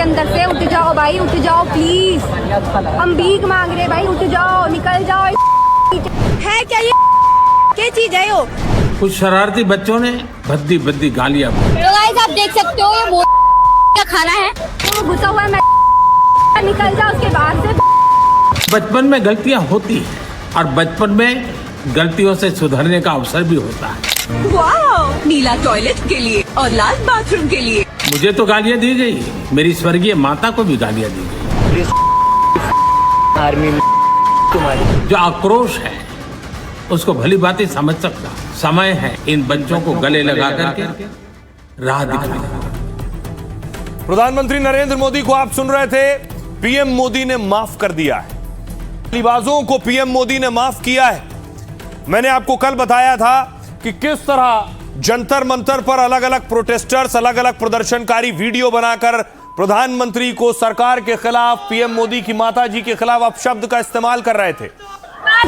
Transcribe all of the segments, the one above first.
के अंदर से उठ जाओ भाई, उठ जाओ प्लीज, हम भीख मांग रहे भाई, उठ जाओ, निकल जाओ। है क्या ये, क्या चीज है यो? कुछ शरारती बच्चों ने भद्दी भद्दी गालियां। तो गाइस आप देख सकते हो ये क्या खाना है, तो घुसा हुआ है, मैं निकल जाओ उसके बाहर से। बचपन में गलतियां होती हैं और बचपन में गलतियों से सुधरने का अवसर भी होता है। वाह, नीला टॉयलेट के लिए और लाल बाथरूम के लिए। मुझे तो गालियां दी गई, मेरी स्वर्गीय माता को भी गालियां दी गई। आर्मी में तुम्हारी जो आक्रोश है उसको भली बातें समझ सकता। समय है इन बच्चों को गले लगा करके राह दिखाने। प्रधानमंत्री नरेंद्र मोदी को आप सुन रहे थे। पीएम मोदी ने माफ कर दिया है, गालीबाजों को पीएम मोदी ने माफ किया है। मैंने आपको कल बताया था कि किस तरह जंतर मंतर पर अलग अलग प्रोटेस्टर्स, अलग अलग प्रदर्शनकारी वीडियो बनाकर प्रधानमंत्री को सरकार के खिलाफ, पीएम मोदी की माता जी के खिलाफ अपशब्द का इस्तेमाल कर रहे थे।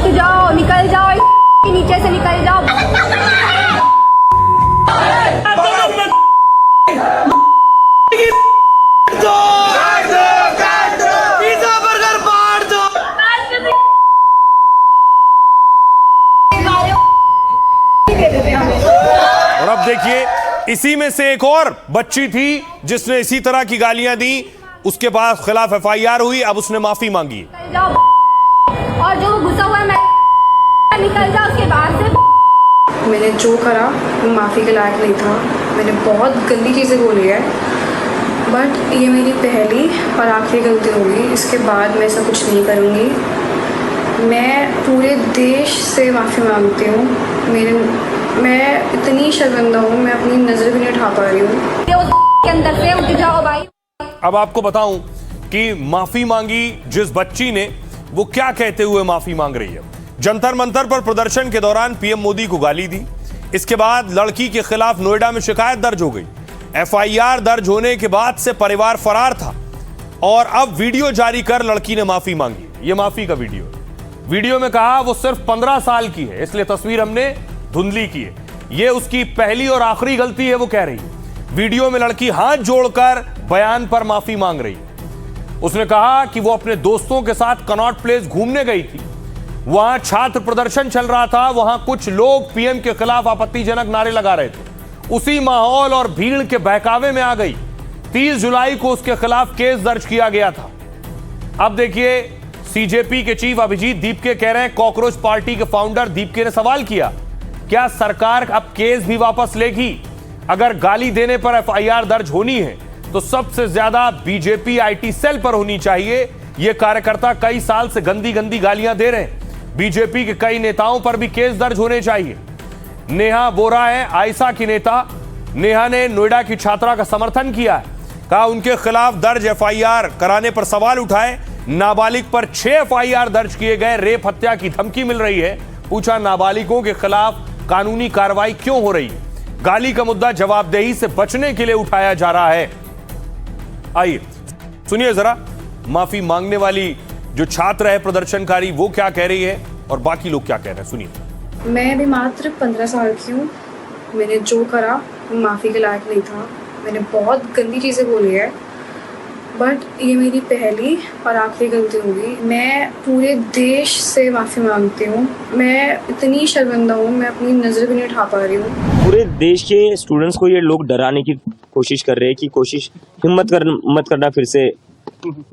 जाओ, निकल जाओ, नीचे से निकल जाओ। और अब देखिए, इसी में से एक और बच्ची थी जिसने इसी तरह की गालियां दी, उसके पास खिलाफ एफआईआर हुई, अब उसने माफी मांगी। और जो घुसा हुआ है, मैं निकल जाओ उसके बाहर से। मैंने जो करा वो माफ़ी के लायक नहीं था, मैंने बहुत गंदी चीज़ें बोली है, बट ये मेरी पहली और आखिरी गलती होगी। इसके बाद मैं ऐसा कुछ नहीं करूँगी। मैं पूरे देश से माफ़ी मांगती हूँ। मैं इतनी शर्मिंदा हूँ, मैं अपनी नज़र भी नहीं उठा पा रही हूँ। के अंदर से उठ जाओ भाई। अब आपको बताऊं कि माफी मांगी जिस बच्ची ने, वो क्या कहते हुए माफी मांग रही है। जंतर मंतर पर प्रदर्शन के दौरान पीएम मोदी को गाली दी। इसके बाद लड़की के खिलाफ नोएडा में शिकायत दर्ज हो गई। एफआईआर दर्ज होने के बाद से परिवार फरार था और अब वीडियो जारी कर लड़की ने माफी मांगी। ये माफी का वीडियो में कहा वो सिर्फ 15 साल की है, इसलिए तस्वीर हमने धुंधली की है। ये उसकी पहली और आखिरी गलती है, वो कह रही है। वीडियो में लड़की हाथ जोड़कर बयान पर माफी मांग रही है। उसने कहा कि वो अपने दोस्तों के साथ कनॉट प्लेस घूमने गई थी, वहां छात्र प्रदर्शन चल रहा था, वहां कुछ लोग पीएम के खिलाफ आपत्तिजनक नारे लगा रहे थे। उसी माहौल और भीड़ के बहकावे में आ गई। 30 जुलाई को उसके खिलाफ केस दर्ज किया गया था। अब देखिए, सीजेपी के चीफ अभिजीत दीपके कह रहे हैं, कॉकरोच पार्टी के फाउंडर दीपके ने सवाल किया, क्या सरकार अब केस भी वापस लेगी? अगर गाली देने पर एफआईआर दर्ज होनी है तो सबसे ज्यादा बीजेपी आईटी सेल पर होनी चाहिए। ये कार्यकर्ता कई साल से गंदी गंदी गालियां दे रहे हैं। बीजेपी के कई नेताओं पर भी केस दर्ज होने चाहिए। नेहा बोरा है आयसा की नेता। नेहा ने नोएडा की छात्रा का समर्थन किया है, कहा उनके खिलाफ दर्ज एफआईआर कराने पर सवाल उठाए। नाबालिग पर 6 एफआईआर दर्ज किए गए, रेप हत्या की धमकी मिल रही है। पूछा, नाबालिगों के खिलाफ कानूनी कार्रवाई क्यों हो रही है? गाली का मुद्दा जवाबदेही से बचने के लिए उठाया जा रहा है। आइए सुनिए जरा, माफी मांगने वाली जो छात्र है, प्रदर्शनकारी, वो क्या कह रही है और बाकी लोग क्या कह रहे हैं, सुनिए। मैं भी मात्र 15 साल की हूँ। मैंने जो करा वो माफ़ी के लायक नहीं था। मैंने बहुत गंदी चीज़ें बोली है, बट ये मेरी पहली और आखिरी गलती होगी। मैं पूरे देश से माफ़ी मांगती हूँ। मैं इतनी शर्मिंदा हूँ, मैं अपनी नज़र भी नहीं उठा पा रही हूँ। पूरे देश के स्टूडेंट्स को ये लोग डराने की कोशिश कर रहे हैं कि मत करना फिर से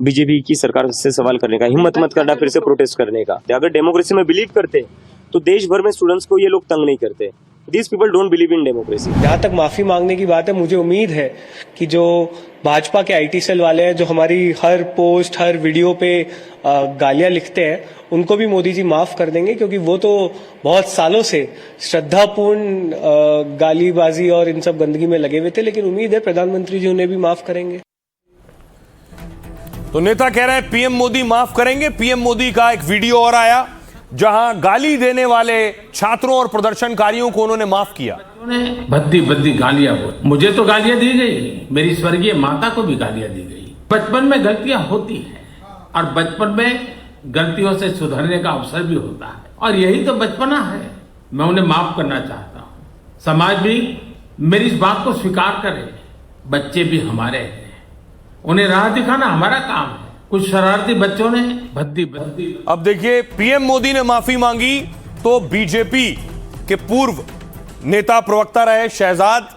बीजेपी की सरकार से सवाल करने का, हिम्मत मत करना फिर से प्रोटेस्ट करने का। अगर डेमोक्रेसी में बिलीव करते तो देश भर में स्टूडेंट्स को ये लोग तंग नहीं करते। These people don't believe in democracy। जहाँ तक माफी मांगने की बात है, मुझे उम्मीद है कि जो भाजपा के आईटी सेल वाले हैं, जो हमारी हर पोस्ट, हर वीडियो पे गालियां लिखते हैं, उनको भी मोदी जी माफ कर देंगे, क्योंकि वो तो बहुत सालों से श्रद्धापूर्ण गालीबाजी और इन सब गंदगी में लगे हुए थे। लेकिन उम्मीद है प्रधानमंत्री जी उन्हें भी माफ करेंगे। तो नेता कह रहे हैं पीएम मोदी माफ करेंगे। पीएम मोदी का एक वीडियो और आया जहां गाली देने वाले छात्रों और प्रदर्शनकारियों को उन्होंने माफ किया। भद्दी भद्दी गालियां बोली। मुझे तो गालियां दी गई, मेरी स्वर्गीय माता को भी गालियां दी गई। बचपन में गलतियां होती हैं और बचपन में गलतियों से सुधरने का अवसर भी होता है, और यही तो बचपना है। मैं उन्हें माफ करना चाहता हूं। समाज भी मेरी इस बात को स्वीकार करे, बच्चे भी हमारे हैं, उन्हें राह दिखाना हमारा काम है। कुछ शरारती बच्चों ने भद्दी भद्दी अब देखिए, पीएम मोदी ने माफी मांगी तो बीजेपी के पूर्व नेता प्रवक्ता रहे शहजाद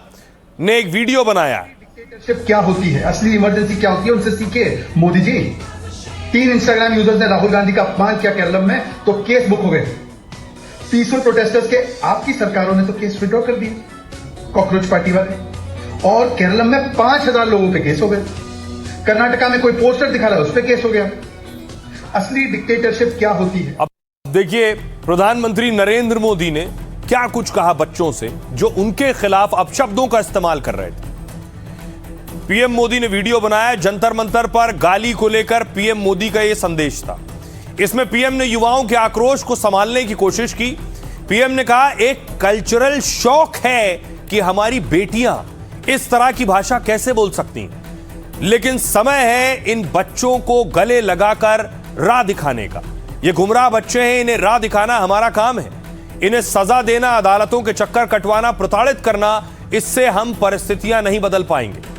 ने एक वीडियो बनाया। डिक्टेटरशिप क्या होती है, असली इमरजेंसी क्या होती है, उनसे सीखिए मोदी जी। 3 इंस्टाग्राम यूजर्स ने राहुल गांधी का अपमान किया केरलम में, तो केस बुक हो गए। पीसफुल प्रोटेस्टर्स के आपकी सरकारों ने तो केस विड्रॉ कर दिए, कॉकरोच पार्टी वाले। और केरलम में 5000 लोगों पे केस हो गए। कर्नाटका में कोई पोस्टर दिखा रहा है, उस पर केस हो गया। असली डिक्टेटरशिप क्या होती है। अब देखिए, प्रधानमंत्री नरेंद्र मोदी ने क्या कुछ कहा बच्चों से जो उनके खिलाफ अपशब्दों का इस्तेमाल कर रहे थे। पीएम मोदी ने वीडियो बनाया, जंतर मंतर पर गाली को लेकर पीएम मोदी का यह संदेश था। इसमें पीएम ने युवाओं के आक्रोश को संभालने की कोशिश की। पीएम ने कहा, एक कल्चरल शौक है कि हमारी बेटियां इस तरह की भाषा कैसे बोल सकती हैं, लेकिन समय है इन बच्चों को गले लगाकर राह दिखाने का। ये गुमराह बच्चे हैं, इन्हें राह दिखाना हमारा काम है। इन्हें सजा देना, अदालतों के चक्कर कटवाना, प्रताड़ित करना, इससे हम परिस्थितियां नहीं बदल पाएंगे।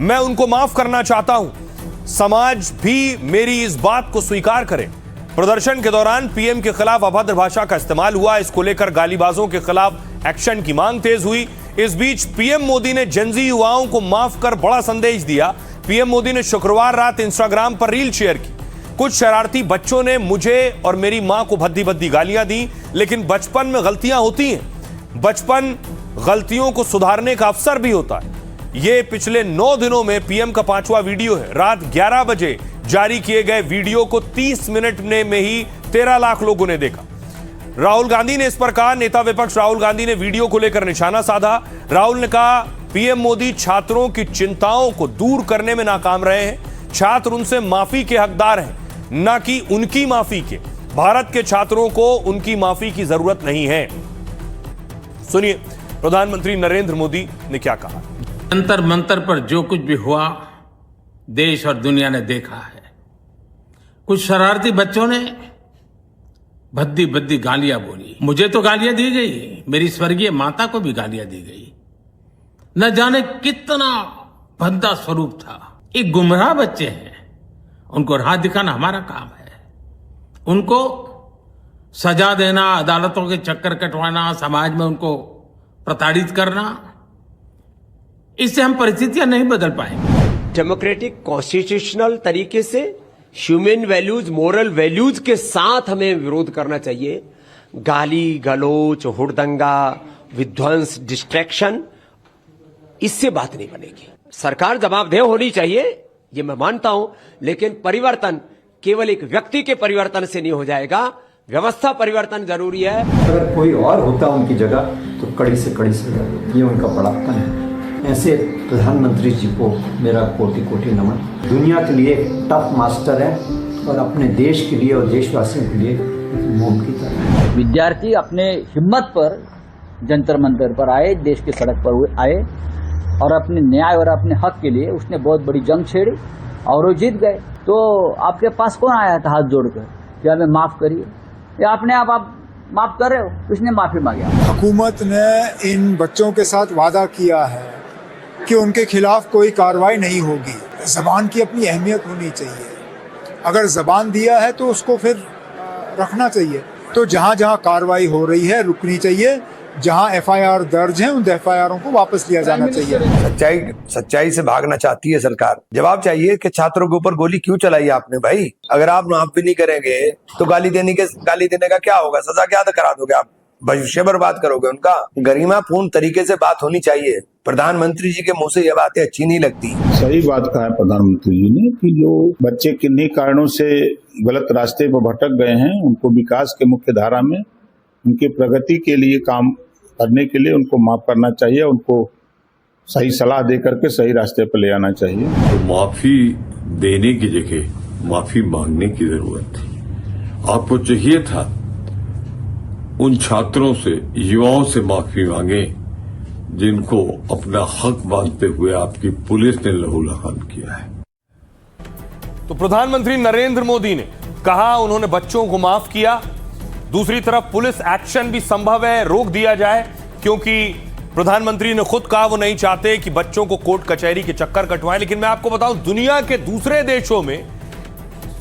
मैं उनको माफ करना चाहता हूं। समाज भी मेरी इस बात को स्वीकार करे। प्रदर्शन के दौरान पीएम के खिलाफ अभद्र भाषा का इस्तेमाल हुआ। इसको लेकर गालीबाजों के खिलाफ एक्शन की मांग तेज हुई। इस बीच पीएम मोदी ने जेनजी युवाओं को माफ कर बड़ा संदेश दिया। पीएम मोदी ने शुक्रवार रात इंस्टाग्राम पर रील शेयर की। कुछ शरारती बच्चों ने मुझे और मेरी मां को भद्दी भद्दी गालियां दी, लेकिन बचपन में गलतियां होती हैं। बचपन गलतियों को सुधारने का अवसर भी होता है। यह पिछले 9 दिनों में पीएम का 5वां वीडियो है। रात 11 बजे जारी किए गए वीडियो को 30 मिनट में ही 13 लाख लोगों ने देखा। राहुल गांधी ने इस पर कहा, नेता विपक्ष राहुल गांधी ने वीडियो को लेकर निशाना साधा। राहुल ने कहा, पीएम मोदी छात्रों की चिंताओं को दूर करने में नाकाम रहे हैं। छात्र उनसे माफी के हकदार हैं, ना कि उनकी माफी के। भारत के छात्रों को उनकी माफी की जरूरत नहीं है। सुनिए प्रधानमंत्री नरेंद्र मोदी ने क्या कहा। जंतर मंतर पर जो कुछ भी हुआ देश और दुनिया ने देखा है। कुछ शरारती बच्चों ने भद्दी भद्दी गालियां बोली। मुझे तो गालियां दी गई, मेरी स्वर्गीय माता को भी गालियां दी गई। न जाने कितना भद्दा स्वरूप था। एक गुमराह बच्चे हैं, उनको राह दिखाना हमारा काम है। उनको सजा देना, अदालतों के चक्कर कटवाना, समाज में उनको प्रताड़ित करना, इससे हम परिस्थितियां नहीं बदल पाएंगे। डेमोक्रेटिक कॉन्स्टिट्यूशनल तरीके से ह्यूमन वैल्यूज, मोरल वैल्यूज के साथ हमें विरोध करना चाहिए। गाली गलोच, हुड़दंगा, विध्वंस, डिस्ट्रैक्शन, इससे बात नहीं बनेगी। सरकार जवाबदेह होनी चाहिए, ये मैं मानता हूं, लेकिन परिवर्तन केवल एक व्यक्ति के परिवर्तन से नहीं हो जाएगा। व्यवस्था परिवर्तन जरूरी है। अगर कोई और होता उनकी जगह तो कड़ी से कड़ी सजा, ये उनका बड़ापन है। ऐसे प्रधानमंत्री जी को मेरा कोटि कोटि नमन। दुनिया के लिए टफ मास्टर है और अपने देश के लिए और देशवासियों के लिए मोम की तरह है। विद्यार्थी अपने हिम्मत पर जंतर मंतर पर आए, देश की सड़क पर आए और अपने न्याय और अपने हक के लिए उसने बहुत बड़ी जंग छेड़ी और वो जीत गए। तो आपके पास कौन आया था हाथ जोड़कर कि हमें माफ करिए, या अपने आप माफ कर रहे हो? किसने माफी मांगी? हुकूमत ने इन बच्चों के साथ वादा किया है कि उनके खिलाफ कोई कार्रवाई नहीं होगी। जबान की अपनी अहमियत होनी चाहिए। अगर जबान दिया है तो उसको फिर रखना चाहिए। तो जहाँ जहाँ कार्रवाई हो रही है रुकनी चाहिए। जहाँ एफआईआर दर्ज है उन एफआईआर को वापस लिया जाना चाहिए। सच्चाई से भागना चाहती है सरकार। जवाब चाहिए कि छात्रों के ऊपर गोली क्यों चलाई आपने भाई। अगर आप माफ भी नहीं करेंगे तो गाली देने का क्या होगा, सजा क्या करा दोगे आप, भविष्य बर्बाद करोगे उनका। गरिमापूर्ण तरीके से बात होनी चाहिए। प्रधानमंत्री जी के मुंह से ये बातें अच्छी नहीं लगती। सही बात कहा है प्रधानमंत्री जी ने कि जो बच्चे किन्हीं कारणों से गलत रास्ते पर भटक गए हैं, उनको विकास के मुख्य धारा में उनकी प्रगति के लिए काम करने के लिए उनको माफ करना चाहिए। उनको सही सलाह दे करके सही रास्ते पर ले आना चाहिए। तो माफी देने की जगह माफी मांगने की जरूरत थी। आपको चाहिए था उन छात्रों से, युवाओं से माफी मांगे जिनको अपना हक मानते हुए आपकी पुलिस ने लहूलुहान किया है। तो प्रधानमंत्री नरेंद्र मोदी ने कहा उन्होंने बच्चों को माफ किया। दूसरी तरफ पुलिस एक्शन भी संभव है, रोक दिया जाए, क्योंकि प्रधानमंत्री ने खुद कहा वो नहीं चाहते कि बच्चों को कोर्ट कचहरी के चक्कर कटवाएं, लेकिन मैं आपको बताऊं दुनिया के दूसरे देशों में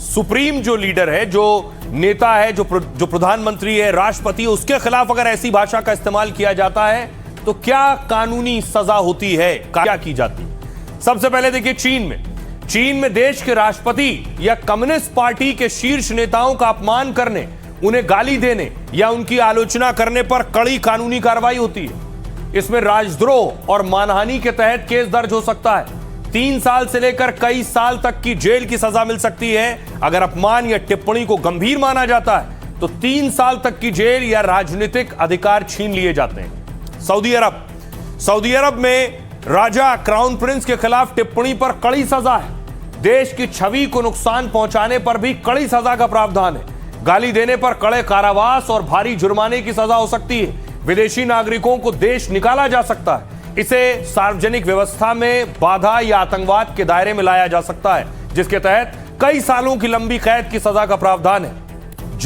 सुप्रीम जो लीडर है, जो नेता है, जो प्रधानमंत्री है, राष्ट्रपति है, उसके खिलाफ अगर ऐसी भाषा का इस्तेमाल किया जाता है तो क्या कानूनी सजा होती है, क्या की जाती है। सबसे पहले देखिए चीन में देश के राष्ट्रपति या कम्युनिस्ट पार्टी के शीर्ष नेताओं का अपमान करने, उन्हें गाली देने या उनकी आलोचना करने पर कड़ी कानूनी कार्रवाई होती है। इसमें राजद्रोह और मानहानि के तहत केस दर्ज हो सकता है। 3 साल से लेकर कई साल तक की जेल की सजा मिल सकती है। अगर अपमान या टिप्पणी को गंभीर माना जाता है तो 3 साल तक की जेल या राजनीतिक अधिकार छीन लिए जाते हैं। सऊदी अरब में राजा क्राउन प्रिंस के खिलाफ टिप्पणी पर कड़ी सजा है। देश की छवि को नुकसान पहुंचाने पर भी कड़ी सजा का प्रावधान है। गाली देने पर कड़े कारावास और भारी जुर्माने की सजा हो सकती है। विदेशी नागरिकों को देश निकाला जा सकता है। इसे सार्वजनिक व्यवस्था में बाधा या आतंकवाद के दायरे में लाया जा सकता है, जिसके तहत कई सालों की लंबी कैद की सजा का प्रावधान है।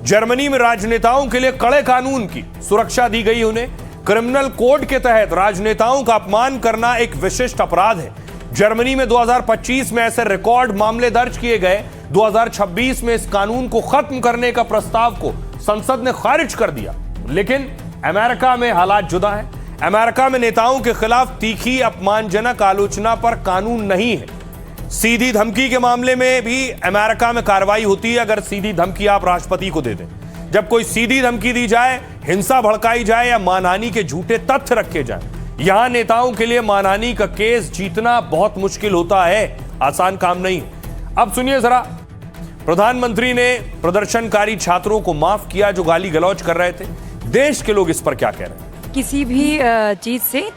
जर्मनी में राजनेताओं के लिए कड़े कानून की सुरक्षा दी गई। उन्हें क्रिमिनल कोड के तहत राजनेताओं का अपमान करना एक विशिष्ट अपराध है। जर्मनी में 2025 में ऐसे रिकॉर्ड मामले दर्ज किए गए। 2026 में इस कानून को खत्म करने का प्रस्ताव को संसद ने खारिज कर दिया। लेकिन अमेरिका में हालात जुदा है। अमेरिका में नेताओं के खिलाफ तीखी अपमानजनक आलोचना पर कानून नहीं है। सीधी धमकी के मामले में भी अमेरिका में कार्रवाई होती है अगर सीधी धमकी आप राष्ट्रपति को दे दें। जब कोई सीधी धमकी दी जाए, हिंसा भड़काई जाए या मानहानि के झूठे तथ्य रखे जाए, यहां नेताओं के लिए मानहानि का केस जीतना बहुत मुश्किल होता है, आसान काम नहीं। अब सुनिए जरा, प्रधानमंत्री ने प्रदर्शनकारी छात्रों को माफ किया जो गाली गलौज कर रहे थे। देश के लोग इस पर क्या कह रहे हैं? किसी भी चीज़ से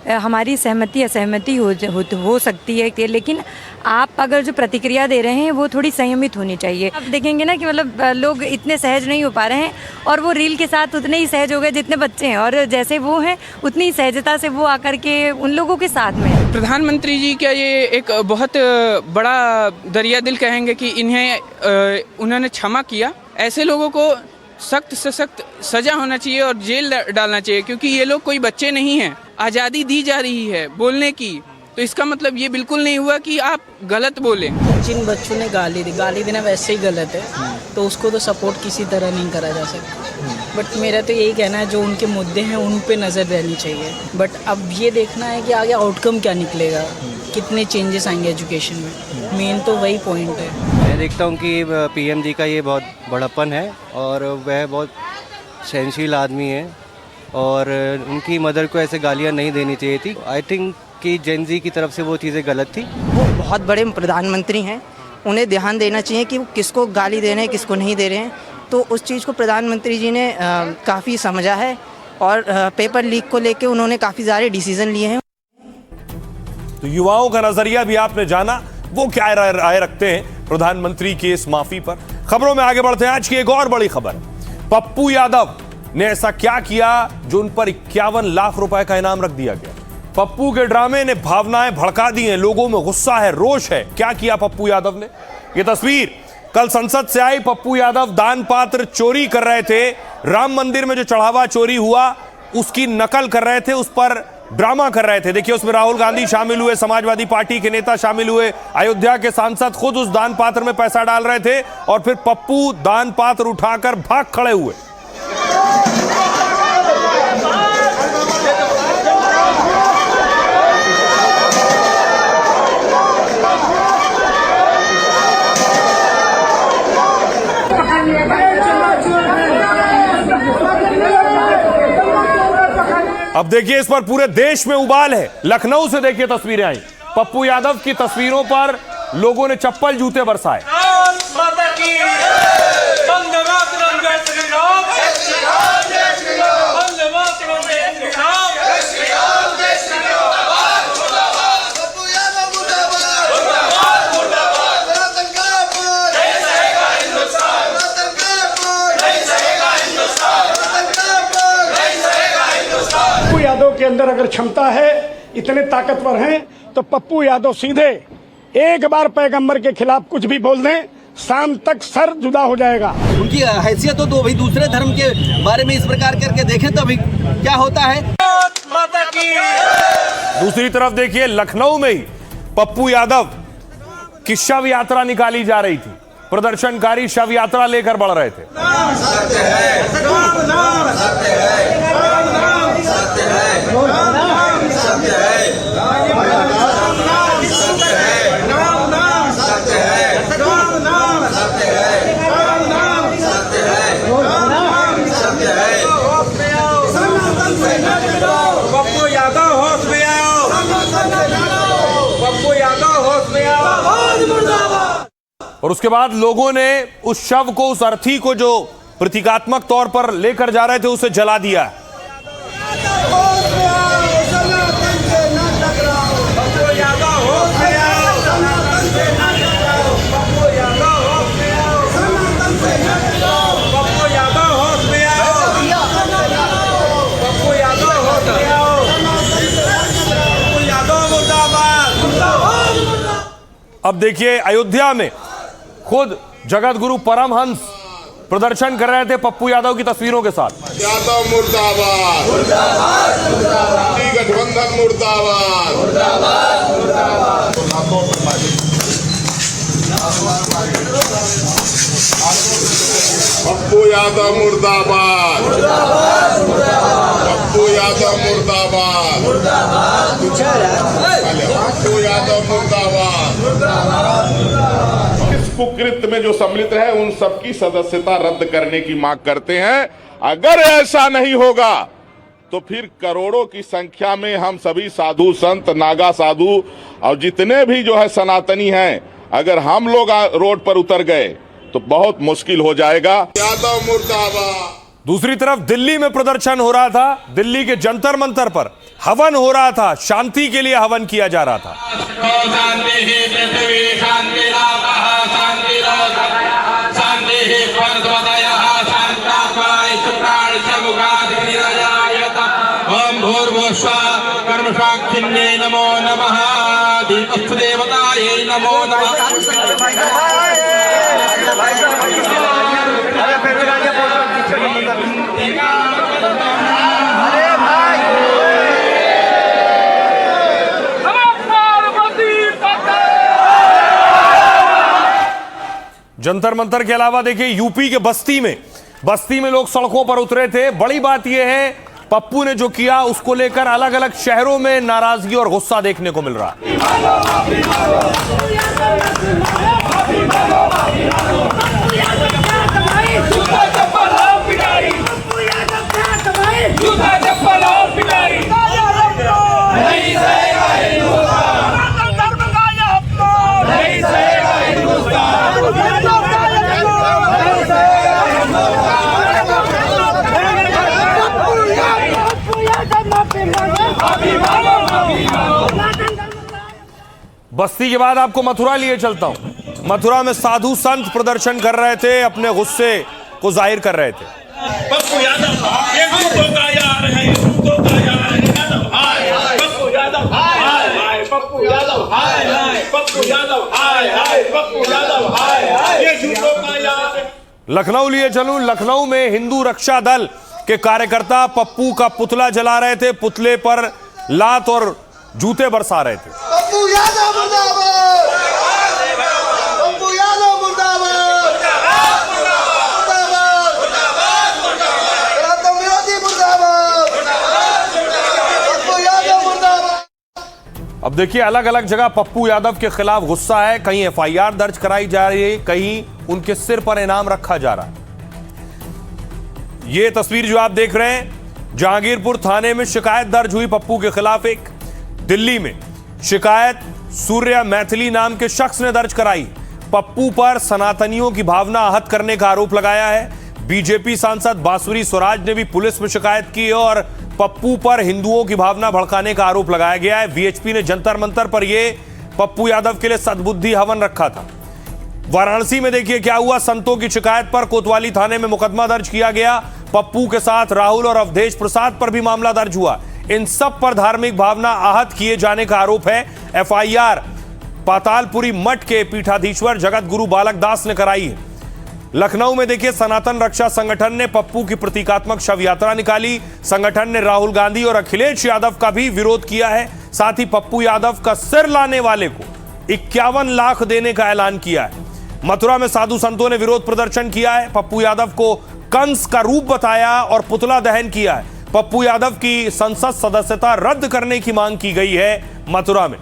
हमारी सहमति असहमति हो सकती है, लेकिन आप अगर जो प्रतिक्रिया दे रहे हैं वो थोड़ी संयमित होनी चाहिए। आप देखेंगे ना कि मतलब लोग इतने सहज नहीं हो पा रहे हैं और वो रील के साथ उतने ही सहज हो गए जितने बच्चे हैं, और जैसे वो हैं उतनी ही सहजता से वो आकर के उन लोगों के साथ में। प्रधानमंत्री जी का ये एक बहुत बड़ा दरिया दिल कहेंगे कि उन्होंने क्षमा किया। ऐसे लोगों को सख्त से सख्त सजा होना चाहिए और जेल डालना चाहिए, क्योंकि ये लोग कोई बच्चे नहीं हैं। आज़ादी दी जा रही है बोलने की, तो इसका मतलब ये बिल्कुल नहीं हुआ कि आप गलत बोलें। जिन बच्चों ने गाली देना वैसे ही गलत है, तो उसको तो सपोर्ट किसी तरह नहीं करा जा सकता। बट मेरा तो यही कहना है जो उनके मुद्दे हैं उन पे नज़र रहनी चाहिए। बट अब ये देखना है कि आगे आउटकम क्या निकलेगा, कितने चेंजेस आएंगे एजुकेशन में, मेन तो वही पॉइंट है। मैं देखता हूँ कि पीएम जी का ये बहुत बड़प्पन है और वह बहुत सहनशील आदमी है और उनकी मदर को ऐसे गालियाँ नहीं देनी चाहिए थी। आई थिंक कि जेन जी की तरफ से वो चीज़ें गलत थी। वो बहुत बड़े प्रधानमंत्री हैं, उन्हें ध्यान देना चाहिए कि वो किसको गाली दे रहे हैं किसको नहीं दे रहे हैं। तो उस चीज़ को प्रधानमंत्री जी ने काफ़ी समझा है और पेपर लीक को लेके उन्होंने काफ़ी सारे डिसीजन लिए हैं। तो युवाओं का नजरिया भी आपने जाना, वो क्या राय रखते हैं प्रधानमंत्री की इस माफी पर। खबरों में आगे बढ़ते हैं। आज की एक और बड़ी खबर, पप्पू यादव ने ऐसा क्या किया जो उन पर 51 लाख रुपए का इनाम रख दिया गया। पप्पू के ड्रामे ने भावनाएं भड़का दी हैं, लोगों में गुस्सा है, रोष है। क्या किया पप्पू यादव ने? यह तस्वीर कल संसद से आई। पप्पू यादव दान पात्र चोरी कर रहे थे। राम मंदिर में जो चढ़ावा चोरी हुआ उसकी नकल कर रहे थे, उस पर ड्रामा कर रहे थे। देखिए उसमें राहुल गांधी शामिल हुए, समाजवादी पार्टी के नेता शामिल हुए, अयोध्या के सांसद खुद उस दान पात्र में पैसा डाल रहे थे और फिर पप्पू दान पात्र उठाकर भाग खड़े हुए। अब देखिए इस पर पूरे देश में उबाल है। लखनऊ से देखिए तस्वीरें आई, पप्पू यादव की तस्वीरों पर लोगों ने चप्पल जूते बरसाए। पप्पू यादव के अंदर अगर क्षमता है, इतने ताकतवर हैं, तो पप्पू यादव सीधे एक बार पैगंबर के खिलाफ कुछ भी बोल दें, शाम तक सर जुदा हो जाएगा। उनकी हैसियत हो तो भाई दूसरे धर्म के बारे में इस प्रकार करके देखें तो अभी क्या होता है। दूसरी तरफ देखिए लखनऊ में ही पप्पू यादव की शव यात्रा निकाली जा रही थी। प्रदर्शनकारी शव यात्रा लेकर बढ़ रहे थे। पप्पू यादव होश में आओ, पप्पू यादव होश में आओ। और उसके बाद लोगों ने उस शव को, उस अर्थी को जो प्रतीकात्मक तौर पर लेकर जा रहे थे, उसे जला दिया। अब देखिए अयोध्या में खुद जगत गुरु परमहंस प्रदर्शन कर रहे थे पप्पू यादव की तस्वीरों के साथ। यादव मुर्दाबाद, मुर्दाबाद, मुर्दाबाद, गठबंधन मुर्दाबाद, मुर्दाबाद, मुर्दाबाद। पप्पू यादव मुर्दाबाद, मुर्दाबाद, मुर्दाबाद, पप्पू यादव मुर्दाबाद, मुर्दाबाद, पप्पू यादव मुर्दाबाद, मुर्दाबाद। इस कुकृत्य में जो सम्मिलित है उन सबकी सदस्यता रद्द करने की मांग करते हैं। अगर ऐसा नहीं होगा तो फिर करोड़ों की संख्या में हम सभी साधु संत, नागा साधु और जितने भी जो है सनातनी हैं, अगर हम लोग रोड पर उतर गए तो बहुत मुश्किल हो जाएगा। यादव मुर्दाबाद। दूसरी तरफ दिल्ली में प्रदर्शन हो रहा था। दिल्ली के जंतर मंतर पर हवन हो रहा था, शांति के लिए हवन किया जा रहा था। नमो नमः, देवताये नमो नमः। जंतर मंतर के अलावा देखिए यूपी के बस्ती में लोग सड़कों पर उतरे थे। बड़ी बात यह है पप्पू ने जो किया उसको लेकर अलग अलग शहरों में नाराजगी और गुस्सा देखने को मिल रहा है। बस्ती के बाद आपको मथुरा लिए चलता हूं। मथुरा में साधु संत प्रदर्शन कर रहे थे, अपने गुस्से को जाहिर कर रहे थे। पप्पू यादव ये झूठों का यार है, झूठों का यार है। हाय हाय पप्पू यादव, हाय हाय पप्पू यादव, हाय हाय पप्पू यादव, हाय हाय पप्पू यादव, हाय हाय ये झूठों का यार है। लखनऊ लिए चलूं। लखनऊ में हिंदू रक्षा दल के कार्यकर्ता पप्पू का पुतला जला रहे थे। पुतले पर लात और जूते बरसा रहे थे। पप्पू यादव मुर्दाबाद, पप्पू यादव मुर्दाबाद, मुर्दाबाद, मुर्दाबाद, विरोधी मुर्दाबाद, पप्पू यादव मुर्दाबाद। अब देखिए अलग अलग जगह पप्पू यादव के खिलाफ गुस्सा है। कहीं एफआईआर दर्ज कराई जा रही है, कहीं उनके सिर पर इनाम रखा जा रहा है। यह तस्वीर जो आप देख रहे हैं, जहांगीरपुर थाने में शिकायत दर्ज हुई पप्पू के खिलाफ। एक दिल्ली में शिकायत सूर्या मैथिली नाम के शख्स ने दर्ज कराई। पप्पू पर सनातनियों की भावना आहत करने का आरोप लगाया है। बीजेपी सांसद बांसुरी स्वराज ने भी पुलिस में शिकायत की है और पप्पू पर हिंदुओं की भावना भड़काने का आरोप लगाया गया है। वीएचपी ने जंतर मंतर पर यह पप्पू यादव के लिए सद्बुद्धि हवन रखा था। वाराणसी में देखिए क्या हुआ। संतों की शिकायत पर कोतवाली थाने में मुकदमा दर्ज किया गया। पप्पू के साथ राहुल और अवधेश प्रसाद पर भी मामला दर्ज हुआ। इन सब पर धार्मिक भावना आहत किए जाने का आरोप है। एफआईआर पातालपुरी मठ के पीठाधीश्वर जगत गुरु बालक दास ने कराई है। लखनऊ में देखिए सनातन रक्षा संगठन ने पप्पू की प्रतीकात्मक शव यात्रा निकाली। संगठन ने राहुल गांधी और अखिलेश यादव का भी विरोध किया है। साथ ही पप्पू यादव का सिर लाने वाले को 51 लाख देने का ऐलान किया है। मथुरा में साधु संतों ने विरोध प्रदर्शन किया है। पप्पू यादव को कंस का रूप बताया और पुतला दहन किया है। पप्पू यादव की संसद सदस्यता रद्द करने की मांग की गई है मथुरा में।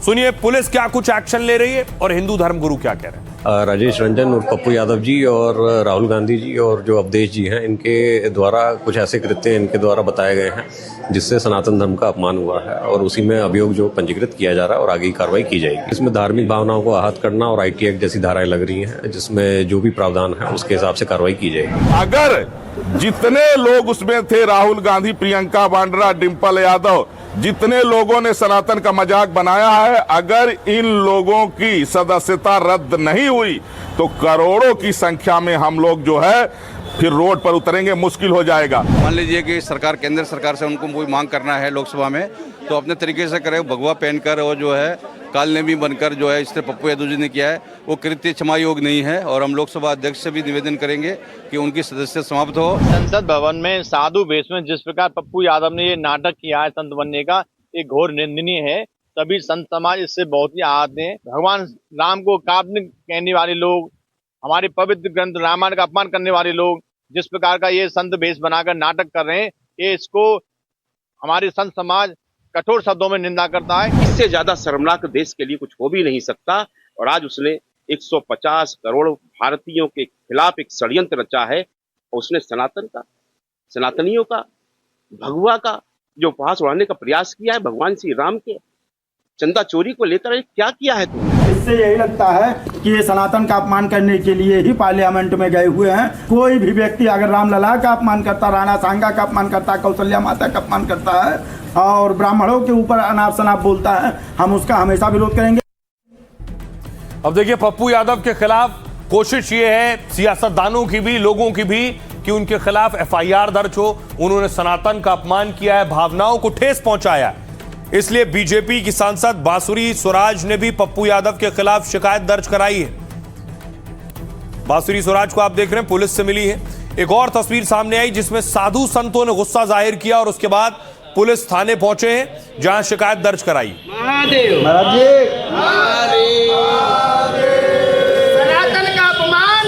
सुनिए पुलिस क्या कुछ एक्शन ले रही है और हिंदू धर्मगुरु क्या कह रहे हैं। राजेश रंजन और पप्पू यादव जी और राहुल गांधी जी और जो अवधेश जी हैं, इनके द्वारा कुछ ऐसे कृत्य इनके द्वारा बताए गए हैं जिससे सनातन धर्म का अपमान हुआ है और उसी में अभियोग जो पंजीकृत किया जा रहा है और आगे की कार्रवाई की जाएगी। इसमें धार्मिक भावनाओं को आहत करना और IT एक्ट जैसी धाराएं लग रही हैं, जिसमें जो भी प्रावधान है उसके हिसाब से कार्रवाई की जाएगी। अगर जितने लोग उसमें थे, राहुल गांधी, प्रियंका वाड्रा, डिंपल यादव, जितने लोगों ने सनातन का मजाक बनाया है, अगर इन लोगों की सदस्यता रद्द नहीं हुई तो करोड़ों की संख्या में हम लोग जो है फिर रोड पर उतरेंगे, मुश्किल हो जाएगा। मान लीजिए कि सरकार, केंद्र सरकार से उनको कोई मांग करना है लोकसभा में, तो अपने तरीके से करे, भगवा पहनकर और जो है कालनेमी बनकर जो है इस तरह पप्पू यादव जी ने किया है, वो कृत्य क्षमा योग नहीं है। और हम लोकसभा अध्यक्ष से भी निवेदन करेंगे कि उनकी सदस्यता समाप्त हो। संसद भवन में साधु वेश में जिस प्रकार पप्पू यादव ने ये नाटक किया है संत बनने का, एक घोर निंदनीय है। सभी संत समाज इससे बहुत ही आहत हैं। भगवान राम को काल्पनिक कहने वाले लोग, हमारे पवित्र ग्रंथ रामायण का अपमान करने वाले लोग जिस प्रकार का ये संत वेश बनाकर नाटक कर रहे हैं, ये इसको हमारे संत समाज कठोर शब्दों में निंदा करता है। इससे ज्यादा शर्मनाक देश के लिए कुछ हो भी नहीं सकता। और आज उसने 150 करोड़ भारतीयों के खिलाफ एक षड्यंत्र रचा है और उसने सनातन का, सनातनियों का, भगवा का जो उपहास उड़ाने का प्रयास किया है, भगवान श्री राम के चंदा चोरी को लेकर क्या किया है तुमने? इससे यही लगता है कि ये सनातन का अपमान करने के लिए ही पार्लियामेंट में गए हुए हैं। कोई भी व्यक्ति अगर रामलला का अपमान करता, राणा सांगा का अपमान करता, कौशल्या माता का अपमान करता है और ब्राह्मणों के ऊपर अनाप शनाप बोलता है, हम उसका हमेशा विरोध करेंगे। अब देखिए पप्पू यादव के खिलाफ कोशिश ये है सियासतदानों की भी, लोगों की भी, कि उनके खिलाफ FIR दर्ज हो। उन्होंने सनातन का अपमान किया है, भावनाओं को ठेस पहुंचाया है। इसलिए बीजेपी की सांसद बांसुरी स्वराज ने भी पप्पू यादव के खिलाफ शिकायत दर्ज कराई है। बांसुरी स्वराज को आप देख रहे हैं, पुलिस से मिली है। एक और तस्वीर सामने आई जिसमें साधु संतों ने गुस्सा जाहिर किया और उसके बाद पुलिस थाने पहुंचे हैं जहां शिकायत दर्ज कराई। सनातन का अपमान,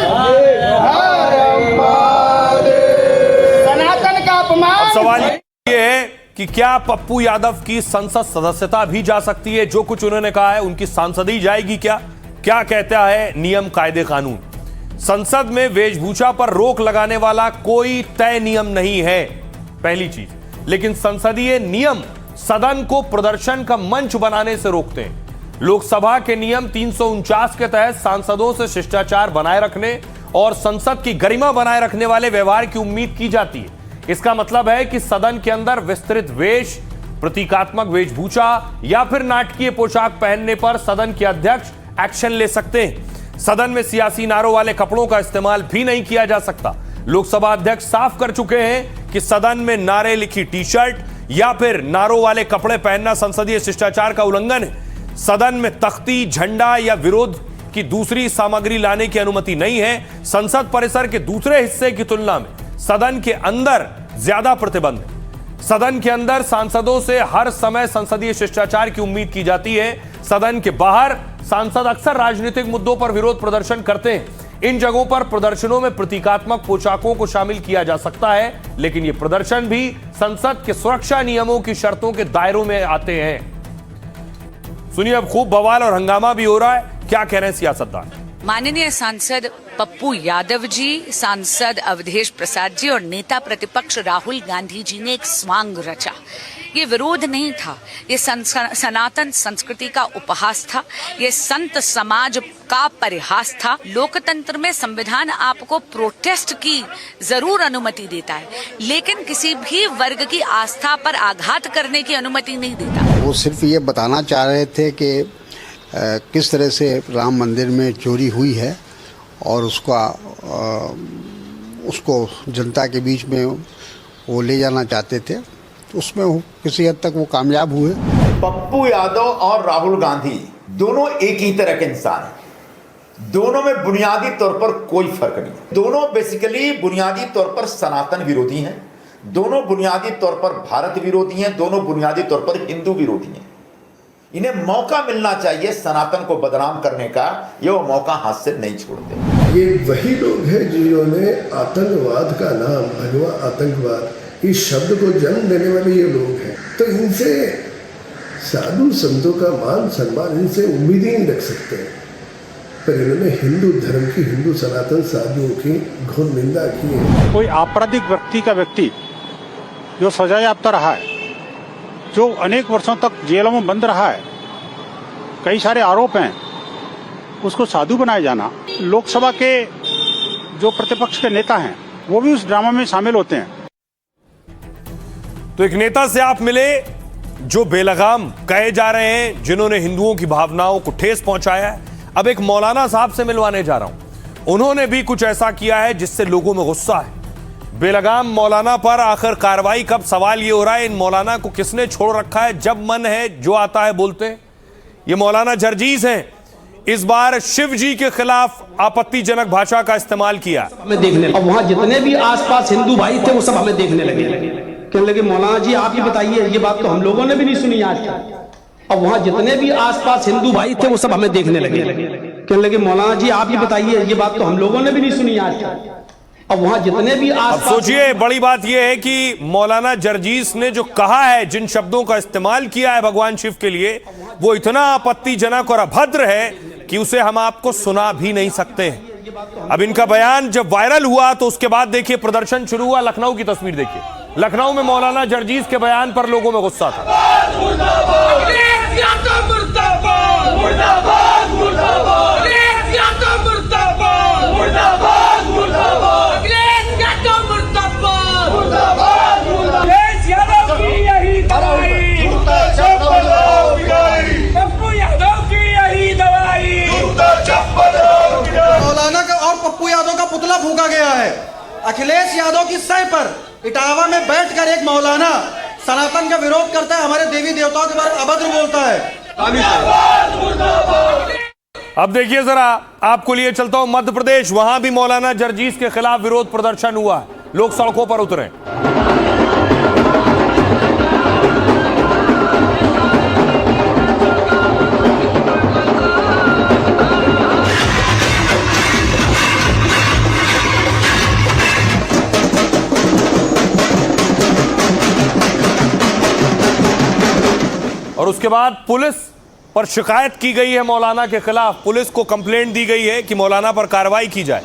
सनातन का अपमान। सवाल ये है कि क्या पप्पू यादव की संसद सदस्यता भी जा सकती है? जो कुछ उन्होंने कहा है उनकी सांसदी जाएगी क्या? क्या कहता है नियम कायदे कानून? संसद में वेशभूषा पर रोक लगाने वाला कोई तय नियम नहीं है, पहली चीज। लेकिन संसदीय नियम सदन को प्रदर्शन का मंच बनाने से रोकते हैं। लोकसभा के नियम 349 के तहत सांसदों से शिष्टाचार बनाए रखने और संसद की गरिमा बनाए रखने वाले व्यवहार की उम्मीद की जाती है। इसका मतलब है कि सदन के अंदर विस्तृत वेश, प्रतीकात्मक वेशभूषा या फिर नाटकीय पोशाक पहनने पर सदन के अध्यक्ष एक्शन ले सकते हैं। सदन में सियासी नारों वाले कपड़ों का इस्तेमाल भी नहीं किया जा सकता। लोकसभा अध्यक्ष साफ कर चुके हैं कि सदन में नारे लिखी टी-शर्ट या फिर नारों वाले कपड़े पहनना संसदीय शिष्टाचार का उल्लंघन है। सदन में तख्ती, झंडा या विरोध की दूसरी सामग्री लाने की अनुमति नहीं है। संसद परिसर के दूसरे हिस्से की तुलना में सदन के अंदर ज्यादा प्रतिबंध है। सदन के अंदर सांसदों से हर समय संसदीय शिष्टाचार की उम्मीद की जाती है। सदन के बाहर सांसद अक्सर राजनीतिक मुद्दों पर विरोध प्रदर्शन करते हैं। इन जगहों पर प्रदर्शनों में प्रतीकात्मक पोशाकों को शामिल किया जा सकता है, लेकिन ये प्रदर्शन भी संसद के सुरक्षा नियमों की शर्तों के दायरों में आते हैं। सुनिए अब खूब बवाल और हंगामा भी हो रहा है, क्या कह रहे हैं सियासतदान। माननीय सांसद पप्पू यादव जी, सांसद अवधेश प्रसाद जी और नेता प्रतिपक्ष राहुल गांधी जी ने एक स्वांग रचा। ये विरोध नहीं था, ये सनातन संस्कृति का उपहास था, ये संत समाज का परिहास था। लोकतंत्र में संविधान आपको प्रोटेस्ट की जरूर अनुमति देता है, लेकिन किसी भी वर्ग की आस्था पर आघात करने की अनुमति नहीं देता। वो सिर्फ ये बताना चाह रहे थे कि किस तरह से राम मंदिर में चोरी हुई है और उसको जनता के बीच में वो ले जाना चाहते थे। उसमें किसी हद तक वो कामयाब हुए। पप्पू यादव और राहुल गांधी दोनों एक ही तरह के इंसान हैं। दोनों में बुनियादी तौर पर कोई फर्क नहीं। दोनों बेसिकली बुनियादी तौर पर सनातन विरोधी हैं, दोनों बुनियादी तौर पर भारत विरोधी हैं, दोनों बुनियादी तौर पर हिंदू विरोधी हैं। इन्हें मौका मिलना चाहिए सनातन को बदनाम करने का, ये वो मौका हाथ से नहीं छोड़ते। ये वही लोग हैं जिन्होंने आतंकवाद का नाम, भगवा आतंकवाद, इस शब्द को जन्म देने वाले ये लोग हैं। तो इनसे साधु संतों का मान सम्मान, इनसे उम्मीद ही नहीं रख सकते। पर इन्होंने हिंदू धर्म की, हिंदू सनातन साधुओं की घोर निंदा की है। कोई आपराधिक व्यक्ति जो सजायाफ्ता रहा है, जो अनेक वर्षों तक जेलों में बंद रहा है, कई सारे आरोप हैं, उसको साधु बनाया जाना। लोकसभा के जो प्रतिपक्ष के नेता हैं वो भी उस ड्रामा में शामिल होते हैं। तो एक नेता से आप मिले जो बेलगाम कहे जा रहे हैं, जिन्होंने हिंदुओं की भावनाओं को ठेस पहुंचाया है। अब एक मौलाना साहब से मिलवाने जा रहा हूं, उन्होंने भी कुछ ऐसा किया है जिससे लोगों में गुस्सा है। बेलगाम मौलाना पर आखिर कार्रवाई कब, सवाल ये हो रहा है इन मौलाना को किसने छोड़ रखा है, जब मन है जो आता है बोलते हैं। ये मौलाना जर्जीस हैं, इस बार शिव जी के खिलाफ आपत्तिजनक भाषा का इस्तेमाल किया। हमें देखने लगे, वहां जितने भी आसपास हिंदू भाई थे वो सब हमें देखने लगे, कहने लगे मौलाना जी आप ही बताइए, ये बात तो हम लोगों ने भी नहीं सुनी आज तक। अब वहां जितने भी आसपास हिंदू भाई थे वो सब हमें देखने लगे, कहने लगे मौलाना जी आप ही बताइए, ये बात तो हम लोगों ने भी नहीं सुनी आज तक। अब वहां जितने भी अब सोचिए, बड़ी बात यह है कि मौलाना जर्जीस ने जो कहा है, जिन शब्दों का इस्तेमाल किया है भगवान शिव के लिए, वो इतना आपत्तिजनक और अभद्र है कि उसे हम आपको सुना भी नहीं सकते हैं। अब इनका बयान जब वायरल हुआ तो उसके बाद देखिए प्रदर्शन शुरू हुआ। लखनऊ की तस्वीर देखिए, लखनऊ में मौलाना जर्जीस के बयान पर लोगों में गुस्सा था। मौलाना का और पप्पू यादव का पुतला फूका गया है। अखिलेश यादव की सह पर इटावा में बैठकर एक मौलाना सनातन का विरोध करता है, हमारे देवी देवताओं के बारे में अभद्र बोलता है। अब देखिए जरा, आपको लिए चलता हूं मध्य प्रदेश, वहां भी मौलाना जर्जीस के खिलाफ विरोध प्रदर्शन हुआ, लोग सड़कों पर उतरे। और उसके बाद पुलिस पर शिकायत की गई है मौलाना के खिलाफ। पुलिस को कंप्लेंट दी गई है कि मौलाना पर कार्रवाई की जाए।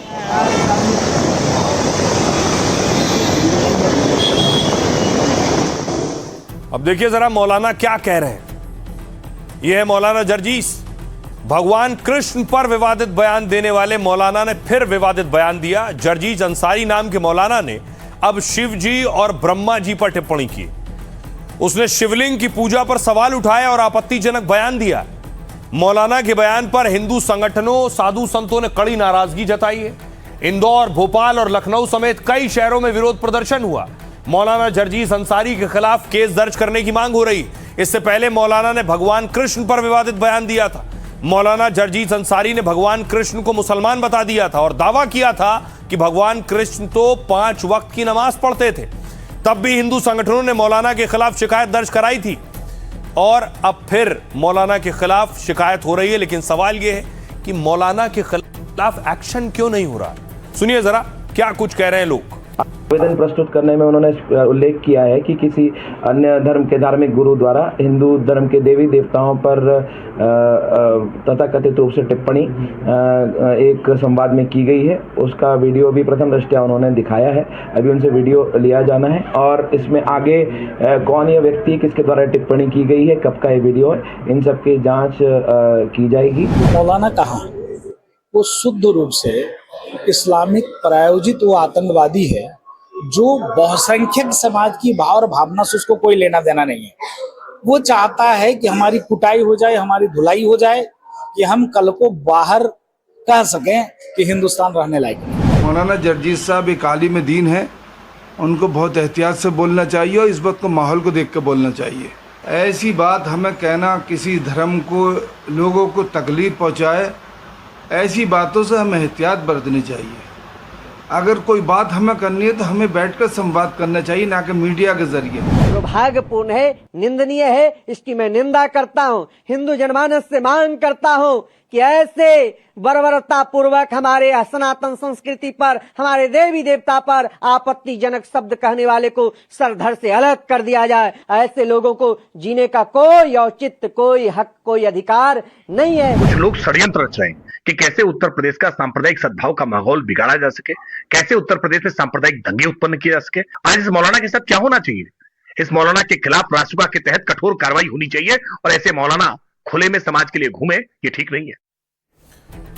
अब देखिए जरा मौलाना क्या कह रहे हैं। यह है मौलाना जर्जीस। भगवान कृष्ण पर विवादित बयान देने वाले मौलाना ने फिर विवादित बयान दिया। जर्जीस अंसारी नाम के मौलाना ने अब शिव जी और ब्रह्मा जी पर टिप्पणी की। उसने शिवलिंग की पूजा पर सवाल उठाया और आपत्तिजनक बयान दिया। मौलाना के बयान पर हिंदू संगठनों, साधु संतों ने कड़ी नाराजगी जताई है। इंदौर, भोपाल और लखनऊ समेत कई शहरों में विरोध प्रदर्शन हुआ। मौलाना जर्जीस अंसारी के खिलाफ केस दर्ज करने की मांग हो रही। इससे पहले मौलाना ने भगवान कृष्ण पर विवादित बयान दिया था। मौलाना जर्जीस अंसारी ने भगवान कृष्ण को मुसलमान बता दिया था और दावा किया था कि भगवान कृष्ण तो 5 वक्त की नमाज पढ़ते थे। तब भी हिंदू संगठनों ने मौलाना के खिलाफ शिकायत दर्ज कराई थी और अब फिर मौलाना के खिलाफ शिकायत हो रही है। लेकिन सवाल यह है कि मौलाना के खिलाफ एक्शन क्यों नहीं हो रहा। सुनिए जरा क्या कुछ कह रहे हैं लोग। आवेदन प्रस्तुत करने में उन्होंने उल्लेख किया है कि किसी अन्य धर्म के धार्मिक गुरु द्वारा हिंदू धर्म के देवी देवताओं पर तथाकथित रूप से टिप्पणी एक संवाद में की गई है। उसका वीडियो भी प्रथम दृष्टया उन्होंने दिखाया है। अभी उनसे वीडियो लिया जाना है और इसमें आगे कौन ये व्यक्ति, किसके द्वारा टिप्पणी की गई है, कब का ये वीडियो है, इन सब की जाँच की जाएगी। मौलाना कहा वो शुद्ध रूप से इस्लामिक प्रायोजित वो आतंकवादी है जो बहुसंख्यक समाज की भाव और भावना से उसको कोई लेना देना नहीं है। वो चाहता है कि हमारी कुटाई हो जाए, हमारी धुलाई हो जाए, कि हम कल को बाहर कह सकें कि हिंदुस्तान रहने लायक है। मौलाना जर्जीस साहब एक आलिम दीन है, उनको बहुत एहतियात से बोलना चाहिए और इस वक्त को माहौल को देख कर बोलना चाहिए। ऐसी बात हमें कहना किसी धर्म को, लोगों को तकलीफ पहुँचाए, ऐसी बातों से हमें एहतियात बरतनी चाहिए। अगर कोई बात हमें करनी है तो हमें बैठकर संवाद करना चाहिए, ना कि मीडिया के जरिए। दुर्भाग्यपूर्ण है, निंदनीय है, इसकी मैं निंदा करता हूँ। हिंदू जनमानस से मांग करता हूँ कि ऐसे बर्बरता पूर्वक हमारे सनातन संस्कृति पर, हमारे देवी देवता पर आपत्तिजनक शब्द कहने वाले को सरधर से अलग कर दिया जाए। ऐसे लोगों को जीने का कोई औचित्य, कोई हक, कोई अधिकार नहीं है। कुछ लोग षड्यंत्र रच रहे हैं कि कैसे उत्तर प्रदेश का सांप्रदायिक सद्भाव का माहौल बिगाड़ा जा सके, कैसे उत्तर प्रदेश में सांप्रदायिक दंगे उत्पन्न किए जा सके। आज इस मौलाना के साथ क्या होना चाहिए? इस मौलाना के खिलाफ रासुका के तहत कठोर कार्रवाई होनी चाहिए और ऐसे मौलाना खुले में समाज के लिए घूमे, ये ठीक नहीं है।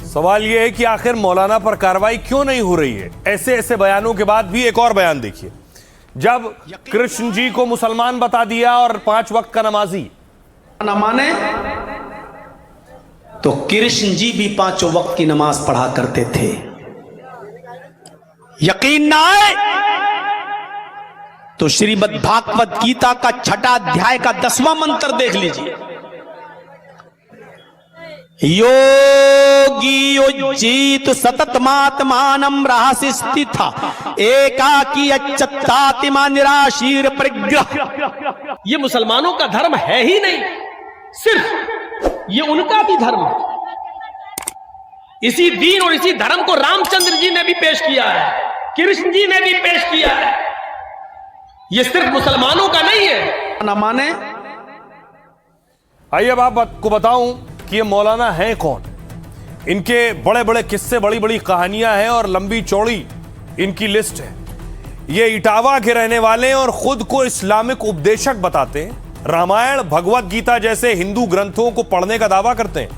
सवाल यह है कि आखिर मौलाना पर कार्रवाई क्यों नहीं हो रही है? ऐसे ऐसे बयानों के बाद भी एक और बयान देखिए। जब कृष्ण जी को मुसलमान बता दिया और 5 वक्त का नमाजी न माने तो कृष्ण जी भी 5 वक्त की नमाज पढ़ा करते थे। यकीन ना आए तो श्रीमद् भागवत गीता का 6वां अध्याय का 10वां मंत्र देख लीजिए। योगी युज्जीत सततमात्मानं रहस्य स्थिता एकाकी अच्युतात्मा निराशीर परिग्रह। ये मुसलमानों का धर्म है ही नहीं, सिर्फ ये उनका भी धर्म है। इसी दीन और इसी धर्म को रामचंद्र जी ने भी पेश किया है, कृष्ण जी ने भी पेश किया है। ये सिर्फ मुसलमानों का नहीं है। न माने। आइए अब आपको बताऊं कि ये मौलाना हैं कौन। इनके बड़े बड़े किस्से, बड़ी बड़ी कहानियां हैं और लंबी चौड़ी इनकी लिस्ट है। ये इटावा के रहने वाले हैं और खुद को इस्लामिक उपदेशक बताते हैं। रामायण, भगवत गीता जैसे हिंदू ग्रंथों को पढ़ने का दावा करते हैं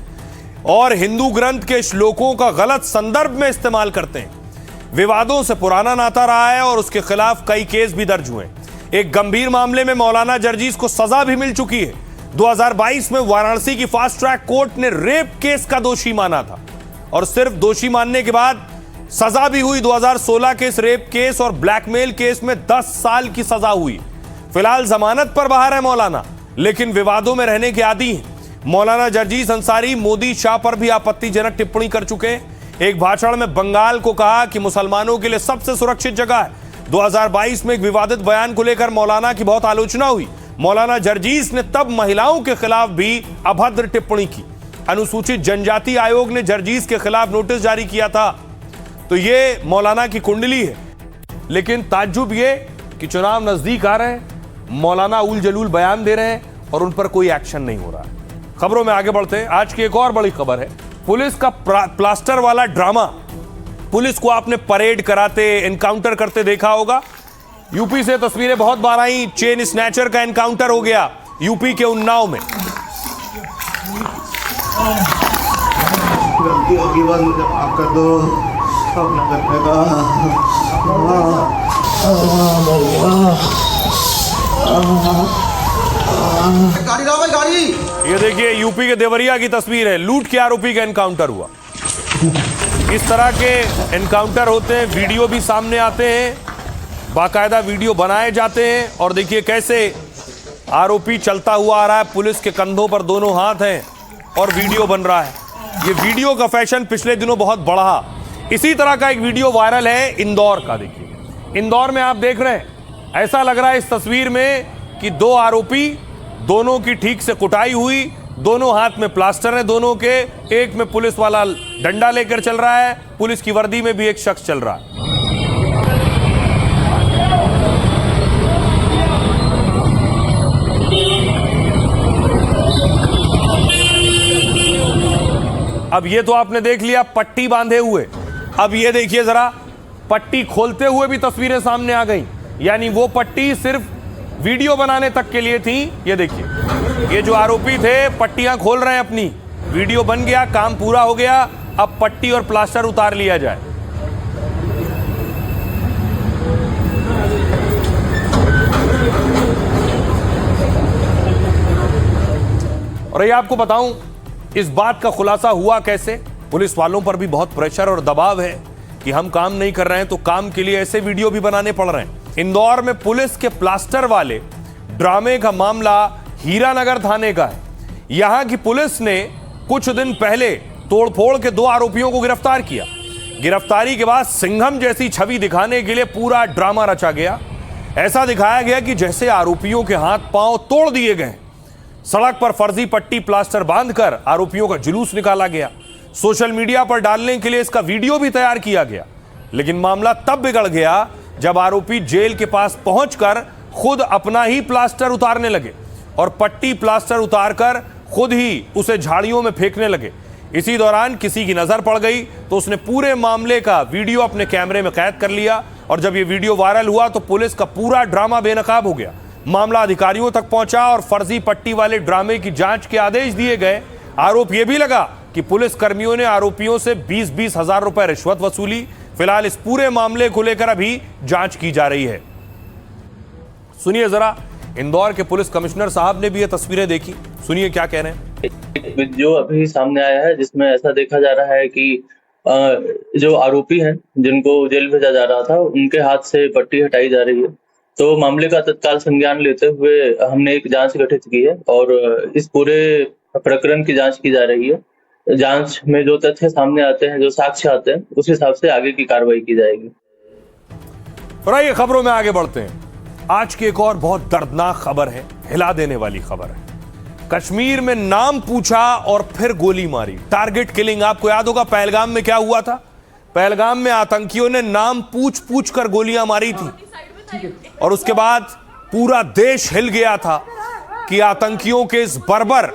और हिंदू ग्रंथ के श्लोकों का गलत संदर्भ में इस्तेमाल करते हैं। विवादों से पुराना नाता रहा है और उसके खिलाफ कई केस भी दर्ज हुए। एक गंभीर मामले में मौलाना जर्जीस को सजा भी मिल चुकी है। 2022 में वाराणसी की फास्ट ट्रैक कोर्ट ने रेप केस का दोषी माना था और सिर्फ दोषी मानने के बाद सजा भी हुई। 2016 के इस रेप केस और ब्लैकमेल केस में 10 साल की सजा हुई। फिलहाल जमानत पर बाहर है मौलाना, लेकिन विवादों में रहने के आदी हैं। मौलाना जर्जीस अंसारी मोदी शाह पर भी आपत्तिजनक टिप्पणी कर चुके हैं। एक भाषण में बंगाल को कहा कि मुसलमानों के लिए सबसे सुरक्षित जगह है। 2022 में एक विवादित बयान को लेकर मौलाना की बहुत आलोचना हुई। मौलाना जर्जीस ने तब महिलाओं के खिलाफ भी अभद्र टिप्पणी की। अनुसूचित जनजाति आयोग ने जर्जीस के खिलाफ नोटिस जारी किया था। तो ये मौलाना की कुंडली है। लेकिन ताज्जुब ये कि चुनाव नजदीक आ रहे हैं, मौलाना उल जलूल बयान दे रहे हैं और उन पर कोई एक्शन नहीं हो रहा है। खबरों में आगे बढ़ते हैं। आज की एक और बड़ी खबर है, पुलिस का प्लास्टर वाला ड्रामा। पुलिस को आपने परेड कराते, एनकाउंटर करते देखा होगा। यूपी से तस्वीरें बहुत बार आई। चेन स्नैचर का एनकाउंटर हो गया यूपी के उन्नाव में। गलती होगी बस मुझे माफ कर दो, अपना करने का। गाड़ी लाओ भाई, गाड़ी। ये देखिए यूपी के देवरिया की तस्वीर है। लूट के आरोपी का एनकाउंटर हुआ। इस तरह के एनकाउंटर होते हैं, वीडियो भी सामने आते हैं, बाकायदा वीडियो बनाए जाते हैं। और देखिए कैसे आरोपी चलता हुआ आ रहा है, पुलिस के कंधों पर दोनों हाथ हैं और वीडियो बन रहा है। ये वीडियो का फैशन पिछले दिनों बहुत बढ़ा। इसी तरह का एक वीडियो वायरल है इंदौर का। देखिए इंदौर में आप देख रहे हैं, ऐसा लग रहा है इस तस्वीर में कि 2 आरोपी, दोनों की ठीक से कुटाई हुई, दोनों हाथ में प्लास्टर है दोनों के। एक में पुलिस वाला डंडा लेकर चल रहा है, पुलिस की वर्दी में भी एक शख्स चल रहा है। अब ये तो आपने देख लिया पट्टी बांधे हुए। अब ये देखिए जरा, पट्टी खोलते हुए भी तस्वीरें सामने आ गई। यानी वो पट्टी सिर्फ वीडियो बनाने तक के लिए थी। ये देखिए, ये जो आरोपी थे पट्टियां खोल रहे हैं अपनी। वीडियो बन गया, काम पूरा हो गया। अब पट्टी और प्लास्टर उतार लिया जाए। और ये आपको बताऊं, इस बात का खुलासा हुआ कैसे। पुलिस वालों पर भी बहुत प्रेशर और दबाव है कि हम काम नहीं कर रहे हैं तो काम के लिए ऐसे वीडियो भी बनाने पड़ रहे हैं। इंदौर में पुलिस के प्लास्टर वाले ड्रामे का मामला हीरानगर थाने का है। यहां की पुलिस ने कुछ दिन पहले तोड़फोड़ के 2 आरोपियों को गिरफ्तार किया। गिरफ्तारी के बाद सिंघम जैसी छवि दिखाने के लिए पूरा ड्रामा रचा गया। ऐसा दिखाया गया कि जैसे आरोपियों के हाथ पांव तोड़ दिए गए। सड़क पर फर्जी पट्टी प्लास्टर बांधकर आरोपियों का जुलूस निकाला गया। सोशल मीडिया पर डालने के लिए इसका वीडियो भी तैयार किया गया। लेकिन मामला तब बिगड़ गया जब आरोपी जेल के पास पहुंचकर खुद अपना ही प्लास्टर उतारने लगे और पट्टी प्लास्टर उतारकर खुद ही उसे झाड़ियों में फेंकने लगे। इसी दौरान किसी की नजर पड़ गई तो उसने पूरे मामले का वीडियो अपने कैमरे में कैद कर लिया और जब यह वीडियो वायरल हुआ तो पुलिस का पूरा ड्रामा बेनकाब हो गया। मामला अधिकारियों तक पहुंचा और फर्जी पट्टी वाले ड्रामे की जांच के आदेश दिए गए। आरोप यह भी लगा कि पुलिस कर्मियों ने आरोपियों से 20-20 हजार रुपए रिश्वत वसूली। फिलहाल इस पूरे मामले को लेकर अभी जांच की जा रही है। सुनिए जरा, इंदौर के पुलिस कमिश्नर साहब ने भी ये तस्वीरें देखी, सुनिए क्या कह रहे हैं। जो अभी सामने आया है जिसमें ऐसा देखा जा रहा है कि जो आरोपी हैं जिनको जेल भेजा जा रहा था उनके हाथ से पट्टी हटाई जा रही है। तो मामले का तत्काल संज्ञान लेते हुए हमने एक जांच गठित की है और इस पूरे प्रकरण की जांच की जा रही है। जांच में जो तथ्य सामने आते हैं, जो साक्ष्य आते हैं, उस हिसाब से आगे की कार्रवाई की जाएगी। और आइए खबरों में आगे बढ़ते हैं। आज की एक और बहुत दर्दनाक खबर है, हिला देने वाली खबर है। कश्मीर में नाम पूछा और फिर गोली मारी, टारगेट किलिंग। आपको याद होगा पहलगाम में क्या हुआ था। पहलगाम में आतंकियों ने नाम पूछ पूछ कर गोलियां मारी थी और उसके बाद पूरा देश हिल गया था कि आतंकियों के इस बर्बर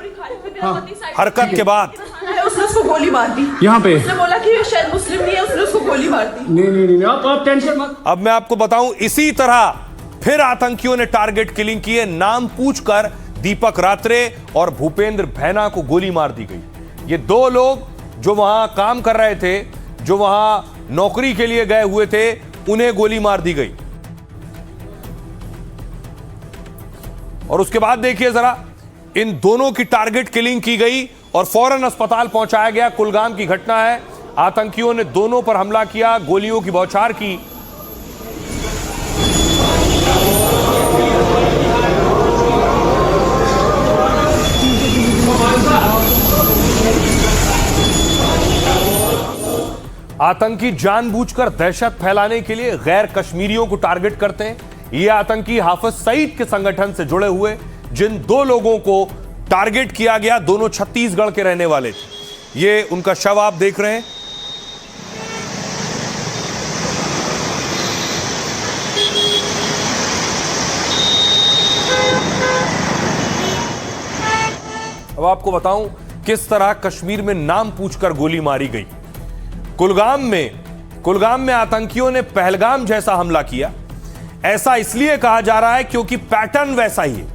हरकत के बाद उसने उसको गोली मार दी। यहाँ पे उसने बोला कि शायद मुस्लिम नहीं है, उसने उसको गोली मार दी। नहीं, आप टेंशन मत। अब मैं आपको बताऊं, इसी तरह फिर आतंकियों ने टारगेट किलिंग की है। नाम पूछकर दीपक रात्रे और भूपेंद्र भैना को गोली मार दी गई। ये 2 लोग जो वहां काम कर रहे थे, जो वहां नौकरी के लिए गए हुए थे, उन्हें गोली मार दी गई। और उसके बाद देखिए जरा, इन दोनों की टारगेट किलिंग की गई और फौरन अस्पताल पहुंचाया गया। कुलगाम की घटना है। आतंकियों ने दोनों पर हमला किया, गोलियों की बौछार की। आतंकी जानबूझकर दहशत फैलाने के लिए गैर कश्मीरियों को टारगेट करते हैं। ये आतंकी हाफिज सईद के संगठन से जुड़े हुए जिन 2 लोगों को टारगेट किया गया, दोनों छत्तीसगढ़ के रहने वाले थे। ये उनका शव आप देख रहे हैं। अब आपको बताऊं किस तरह कश्मीर में नाम पूछकर गोली मारी गई। कुलगाम में आतंकियों ने पहलगाम जैसा हमला किया। ऐसा इसलिए कहा जा रहा है क्योंकि पैटर्न वैसा ही है।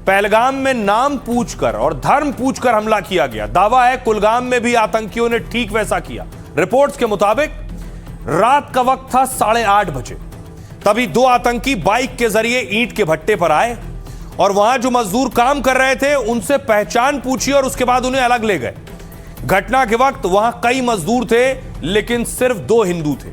पहलगाम में नाम पूछकर और धर्म पूछकर हमला किया गया। दावा है कुलगाम में भी आतंकियों ने ठीक वैसा किया। रिपोर्ट्स के मुताबिक रात का वक्त था 8:30 बजे। तभी 2 आतंकी बाइक के जरिए ईंट के भट्टे पर आए और वहां जो मजदूर काम कर रहे थे उनसे पहचान पूछी और उसके बाद उन्हें अलग ले गए। घटना के वक्त वहां कई मजदूर थे लेकिन सिर्फ 2 हिंदू थे।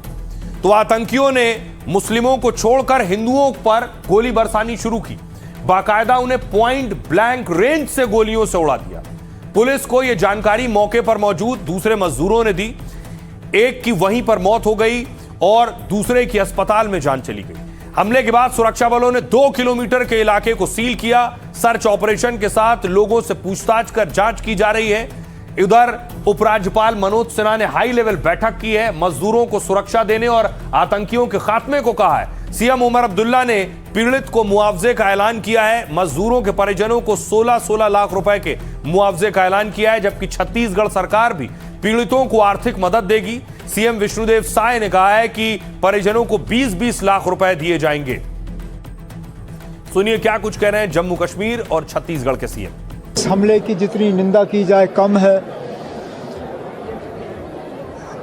तो आतंकियों ने मुस्लिमों को छोड़कर हिंदुओं पर गोली बरसानी शुरू की। बाकायदा उन्हें पॉइंट ब्लैंक रेंज से गोलियों से उड़ा दिया। पुलिस को यह जानकारी मौके पर मौजूद दूसरे मजदूरों ने दी। एक की वहीं पर मौत हो गई और दूसरे की अस्पताल में जान चली गई। हमले के बाद सुरक्षा बलों ने 2 किलोमीटर के इलाके को सील किया। सर्च ऑपरेशन के साथ लोगों से पूछताछ कर जांच की जा रही है। इधर उपराज्यपाल मनोज सिन्हा ने हाई लेवल बैठक की है। मजदूरों को सुरक्षा देने और आतंकियों के खात्मे को कहा है। सीएम उमर अब्दुल्ला ने पीड़ित को मुआवजे का ऐलान किया है। मजदूरों के परिजनों को 16-16 लाख रुपए के मुआवजे का ऐलान किया है, जबकि छत्तीसगढ़ सरकार भी पीड़ितों को आर्थिक मदद देगी। सीएम विष्णुदेव साय ने कहा है कि परिजनों को 20-20 लाख रुपए दिए जाएंगे। सुनिए क्या कुछ कह रहे हैं जम्मू कश्मीर और छत्तीसगढ़ के सीएम। इस हमले की जितनी निंदा की जाए कम है।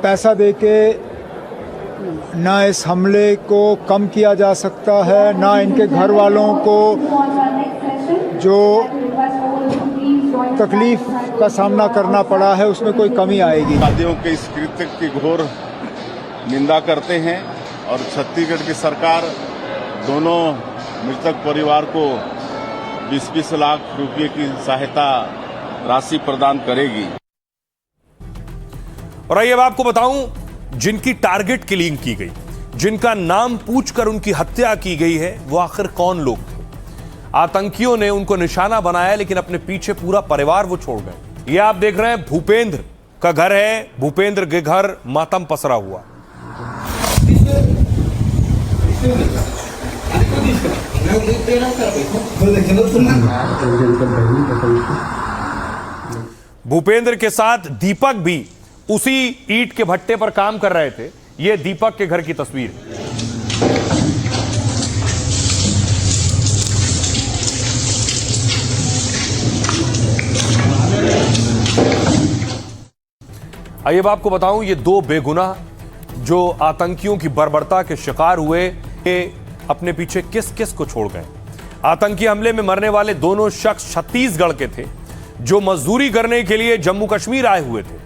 पैसा देके ना इस हमले को कम किया जा सकता है, ना इनके घर वालों को जो तकलीफ का सामना करना पड़ा है उसमें कोई कमी आएगी। अपराधियों के इस कृत्य की घोर निंदा करते हैं और छत्तीसगढ़ की सरकार दोनों मृतक परिवार को 20-20 लाख रुपए की सहायता राशि प्रदान करेगी। और आइए अब आपको बताऊं जिनकी टारगेट किलिंग की गई, जिनका नाम पूछकर उनकी हत्या की गई है, वो आखिर कौन लोग थे। आतंकियों ने उनको निशाना बनाया, लेकिन अपने पीछे पूरा परिवार वो छोड़ गए। ये आप देख रहे हैं भूपेंद्र का घर है। भूपेंद्र के घर मातम पसरा हुआ। भूपेंद्र के साथ दीपक भी उसी ईंट के भट्टे पर काम कर रहे थे। यह दीपक के घर की तस्वीर है। आइए अब आपको बताऊं, ये दो बेगुनाह जो आतंकियों की बर्बरता के शिकार हुए, ये अपने पीछे किस किस को छोड़ गए। आतंकी हमले में मरने वाले दोनों शख्स छत्तीसगढ़ के थे, जो मजदूरी करने के लिए जम्मू कश्मीर आए हुए थे।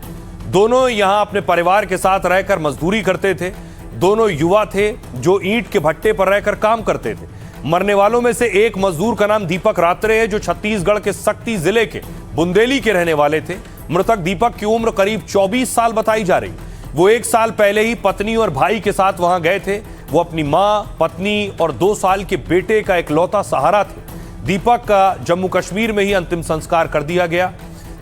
दोनों यहां अपने परिवार के साथ रहकर मजदूरी करते थे। दोनों युवा थे जो ईंट के भट्टे पर रहकर काम करते थे। मरने वालों में से एक मजदूर का नाम दीपक रात्रे है, जो छत्तीसगढ़ के सक्ती जिले के बुंदेली के रहने वाले थे। मृतक दीपक की उम्र करीब 24 साल बताई जा रही। वो 1 साल पहले ही पत्नी और भाई के साथ वहां गए थे। वो अपनी मां, पत्नी और 2 साल के बेटे का इकलौता सहारा थे। दीपक का जम्मू कश्मीर में ही अंतिम संस्कार कर दिया गया।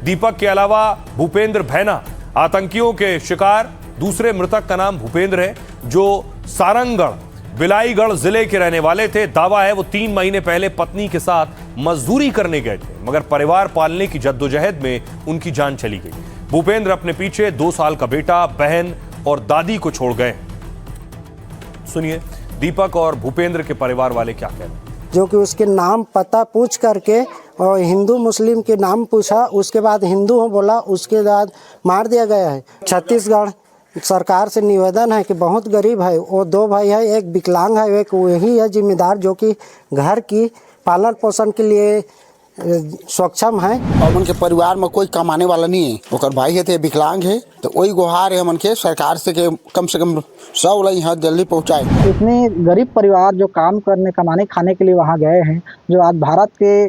दीपक के अलावा भूपेंद्र भैना आतंकियों के शिकार दूसरे मृतक का नाम भूपेंद्र है, जो सारंगगढ़ बिलाईगढ़ जिले के रहने वाले थे। दावा है वो 3 महीने पहले पत्नी के साथ मजदूरी करने गए थे, मगर परिवार पालने की जद्दोजहद में उनकी जान चली गई। भूपेंद्र अपने पीछे 2 साल का बेटा, बहन और दादी को छोड़ गए। सुनिए दीपक और भूपेंद्र के परिवार वाले क्या कह रहे हैं। जो कि उसके नाम पता पूछ करके और हिंदू मुस्लिम के नाम पूछा, उसके बाद हिंदू हो बोला, उसके बाद मार दिया गया है। छत्तीसगढ़ सरकार से निवेदन है कि बहुत गरीब है, वो 2 भाई है, एक विकलांग है, एक वही है जिम्मेदार जो कि घर की पालन पोषण के लिए सक्षम है। और उनके परिवार में कोई कमाने वाला नहीं है। ओकर भाई है थे विकलांग है, तो वही गुहार है मन के सरकार से कम 100 लाई यहाँ जल्दी पहुँचाए। इतने गरीब परिवार जो काम करने कमाने खाने के लिए वहाँ गए हैं, जो आज भारत के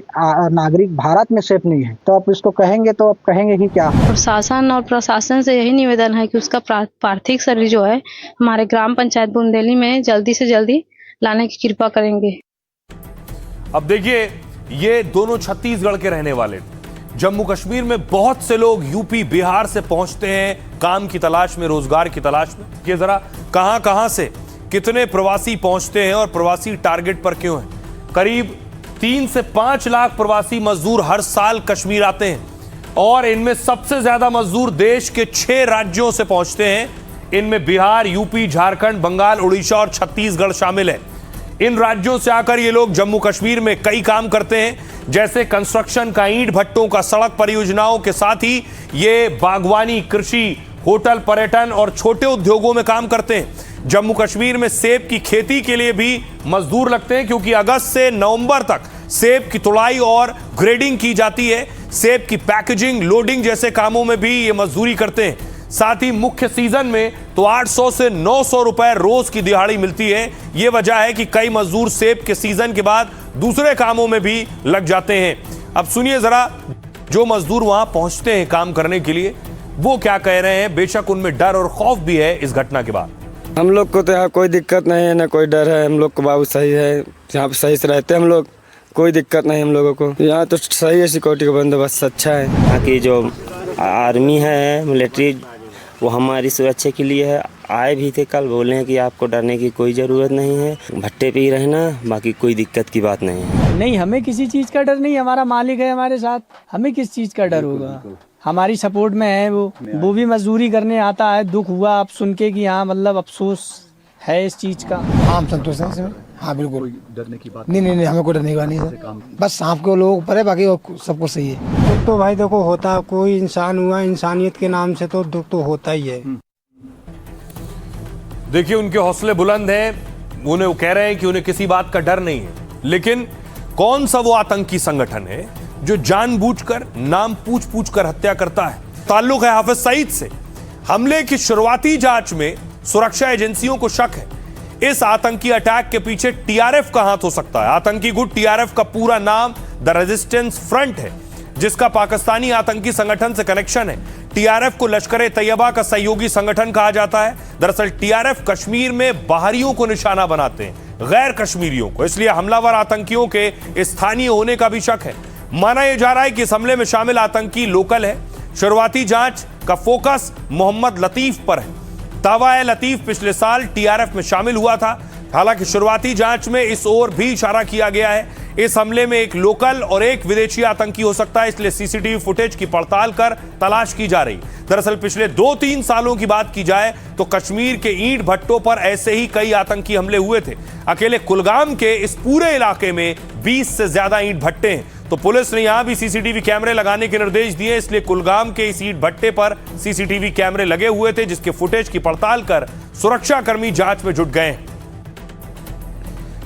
नागरिक भारत में सेफ नहीं है, तो आप इसको कहेंगे तो आप कहेंगे कि क्या। प्रशासन और प्रशासन से यही निवेदन है कि उसका पार्थिव शरीर जो है हमारे ग्राम पंचायत बुंदेली में जल्दी से जल्दी लाने की कृपा करेंगे। अब देखिए, ये दोनों छत्तीसगढ़ के रहने वाले थे। जम्मू कश्मीर में बहुत से लोग यूपी बिहार से पहुंचते हैं काम की तलाश में, रोजगार की तलाश में। ये जरा कहां से कितने प्रवासी पहुंचते हैं और प्रवासी टारगेट पर क्यों हैं। करीब 3 से 5 लाख प्रवासी मजदूर हर साल कश्मीर आते हैं, और इनमें सबसे ज्यादा मजदूर देश के 6 राज्यों से पहुंचते हैं। इनमें बिहार, यूपी, झारखंड, बंगाल, उड़ीसा और छत्तीसगढ़ शामिल है। इन राज्यों से आकर ये लोग जम्मू कश्मीर में कई काम करते हैं, जैसे कंस्ट्रक्शन का, ईंट भट्टों का, सड़क परियोजनाओं के साथ ही ये बागवानी, कृषि, होटल, पर्यटन और छोटे उद्योगों में काम करते हैं। जम्मू कश्मीर में सेब की खेती के लिए भी मजदूर लगते हैं, क्योंकि अगस्त से नवंबर तक सेब की तुड़ाई और ग्रेडिंग की जाती है। सेब की पैकेजिंग, लोडिंग जैसे कामों में भी ये मजदूरी करते हैं। साथ ही मुख्य सीजन में तो 800 से 900 रुपए रोज की दिहाड़ी मिलती है। यह वजह है कि कई मजदूर सेब के सीजन के बाद दूसरे कामों में भी लग जाते हैं। अब सुनिए जरा, जो मजदूर वहां पहुंचते हैं काम करने के लिए, वो क्या कह रहे हैं। बेशक उनमें डर और खौफ भी है इस घटना के बाद। हम लोग को तो यहाँ कोई दिक्कत नहीं है, ना कोई डर है। हम लोग को बाबू सही है, यहाँ पे सही से रहते हैं हम लोग, कोई दिक्कत नहीं हम लोगों को। यहाँ तो सही है, सिक्योरिटी का बंदोबस्त अच्छा है। यहाँ की जो आर्मी है, मिलिट्री, वो हमारी सुरक्षा के लिए है। आए भी थे कल, बोले हैं कि आपको डरने की कोई ज़रूरत नहीं है, भट्टे पे ही रहना, बाकी कोई दिक्कत की बात नहीं है। नहीं, हमें किसी चीज़ का डर नहीं, हमारा मालिक है हमारे साथ, हमें किस चीज़ का डर होगा। हमारी सपोर्ट में है वो भी मजदूरी करने आता है। दुख हुआ आप सुन के कि हाँ, मतलब अफसोस है इस चीज़ का। हम संतुष्ट हैं इसमें। हाँ बिल्कुल, डरने की बात नहीं, हमें कोई डरने की बात नहीं सर। बस आपके लोगों ऊपर है, बाकी सब कुछ सही है। दुख तो भाई देखो होता, कोई इंसान हुआ, इंसानियत के नाम से तो दुख तो होता ही है। देखिए, उनके हौसले बुलंद हैं। उन्हें वो कह रहे हैं कि उन्हें किसी बात का डर नहीं है, लेकिन कौन सा वो आतंकी संगठन है जो जानबूझकर नाम पूछ कर हत्या करता है। ताल्लुक है हाफिज सईद से। हमले की शुरुआती जांच में सुरक्षा एजेंसियों को शक है इस आतंकी अटैक के पीछे टीआरएफ का हाथ हो सकता है। आतंकी गुट टीआरएफ का पूरा नाम द रेजिस्टेंस फ्रंट है, जिसका पाकिस्तानी आतंकी संगठन से कनेक्शन है। टीआरएफ को लश्कर तैयबा का सहयोगी संगठन कहा जाता है। दरअसल टीआरएफ कश्मीर में बाहरियों को निशाना बनाते हैं, गैर कश्मीरियों को, इसलिए हमलावर आतंकियों के स्थानीय होने का भी शक है। माना यह जा रहा है कि इस हमले में शामिल आतंकी लोकल है। शुरुआती जांच का फोकस मोहम्मद लतीफ पर है। दावा है लतीफ पिछले साल टीआरएफ में शामिल हुआ था। हालांकि शुरुआती जांच में इस ओर भी इशारा किया गया है। इस हमले में एक लोकल और एक विदेशी आतंकी हो सकता है, इसलिए सीसीटीवी फुटेज की पड़ताल कर तलाश की जा रही। दरअसल पिछले 2-3 सालों की बात की जाए तो कश्मीर के ईंट भट्टों पर ऐसे ही कई आतंकी हमले हुए थे। अकेले कुलगाम के इस पूरे इलाके में 20 से ज्यादा ईंट भट्टे हैं। तो पुलिस ने यहां भी सीसीटीवी कैमरे लगाने के निर्देश दिए, इसलिए कुलगाम के इस ईंट भट्टे पर सीसीटीवी कैमरे लगे हुए थे, जिसके फुटेज की पड़ताल कर सुरक्षाकर्मी जांच में जुट गए हैं।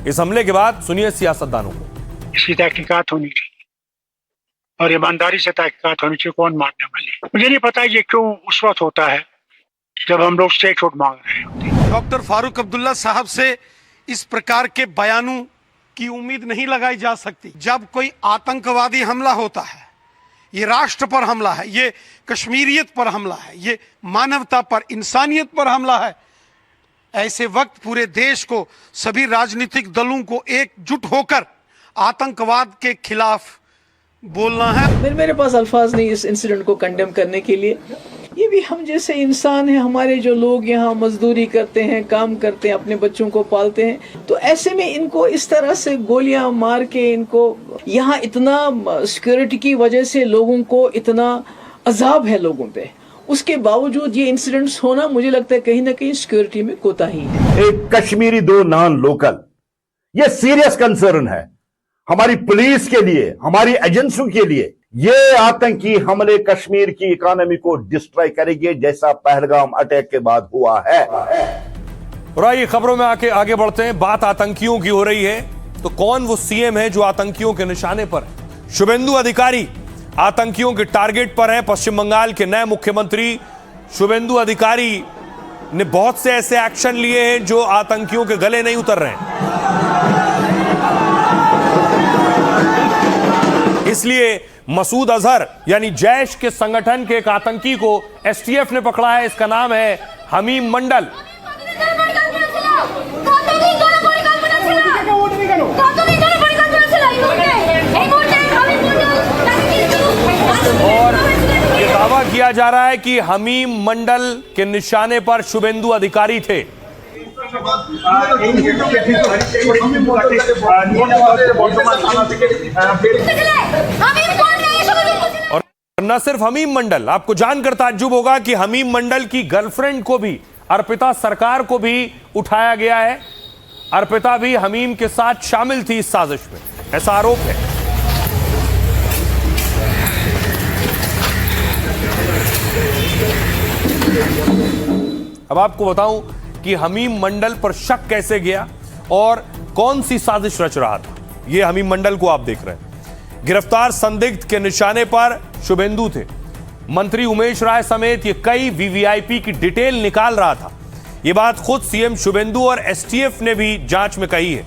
इस हमले के बाद सुनिए सियासतदानों को। इसकी तहकीकात होनी चाहिए और ईमानदारी से तहकीकात होनी चाहिए, कौन मारने वाले। मुझे नहीं पता ये क्यों उस वक्त होता है जब हम लोग स्टेटहुड मांग रहे होते हैं। डॉक्टर फारूक अब्दुल्ला साहब से इस प्रकार के बयानों की उम्मीद नहीं लगाई जा सकती। जब कोई आतंकवादी हमला होता है, ये राष्ट्र पर हमला है, ये कश्मीरियत पर हमला है, ये मानवता पर, इंसानियत पर हमला है, ऐसे वक्त पूरे देश को, सभी राजनीतिक दलों को एकजुट होकर आतंकवाद के खिलाफ बोलना है। मेरे पास अल्फाज नहीं इस इंसिडेंट को कंडेम करने के लिए। ये भी हम जैसे इंसान हैं, हमारे जो लोग यहाँ मजदूरी करते हैं, काम करते हैं, अपने बच्चों को पालते हैं, तो ऐसे में इनको इस तरह से गोलियां मार के, इनको यहाँ इतना सिक्योरिटी की वजह से लोगों को इतना अजाब है लोगों पे, उसके बावजूद ये इंसिडेंट्स होना, मुझे लगता है कहीं ना कहीं सिक्योरिटी में कोताही है। एक कश्मीरी 2 नॉन लोकल, ये सीरियस कंसर्न है हमारी पुलिस के लिए, हमारी एजेंसियों के लिए। ये आतंकी हमले कश्मीर की इकोनॉमी को डिस्ट्रॉय करेंगे, जैसा पहलगाम अटैक के बाद हुआ है। और आइए खबरों में आगे बढ़ते हैं। बात आतंकियों की हो रही है, तो कौन वो सीएम है जो आतंकियों के निशाने पर है? शुभेंदु अधिकारी आतंकियों के टारगेट पर है। पश्चिम बंगाल के नए मुख्यमंत्री शुभेंदु अधिकारी ने बहुत से ऐसे एक्शन लिए हैं जो आतंकियों के गले नहीं उतर रहे हैं। इसलिए मसूद अजहर यानी जैश के संगठन के एक आतंकी को एसटीएफ ने पकड़ा है। इसका नाम है हमीम मंडल। और ये दावा किया जा रहा है कि हमीम मंडल के निशाने पर शुभेंदु अधिकारी थे। और न सिर्फ हमीम मंडल, आपको जानकर ताज्जुब होगा कि हमीम मंडल की गर्लफ्रेंड को भी, अर्पिता सरकार को भी उठाया गया है। अर्पिता भी हमीम के साथ शामिल थी इस साजिश में, ऐसा आरोप है। अब आपको बताऊं कि हमीम मंडल पर शक कैसे गया और कौन सी साजिश रच रहा था। यह हमीम मंडल को आप देख रहे हैं। गिरफ्तार संदिग्ध के निशाने पर शुभेंदु थे। मंत्री उमेश राय समेत ये कई वीवीआईपी की डिटेल निकाल रहा था। यह बात खुद सीएम शुभेंदु और एसटीएफ ने भी जांच में कही है।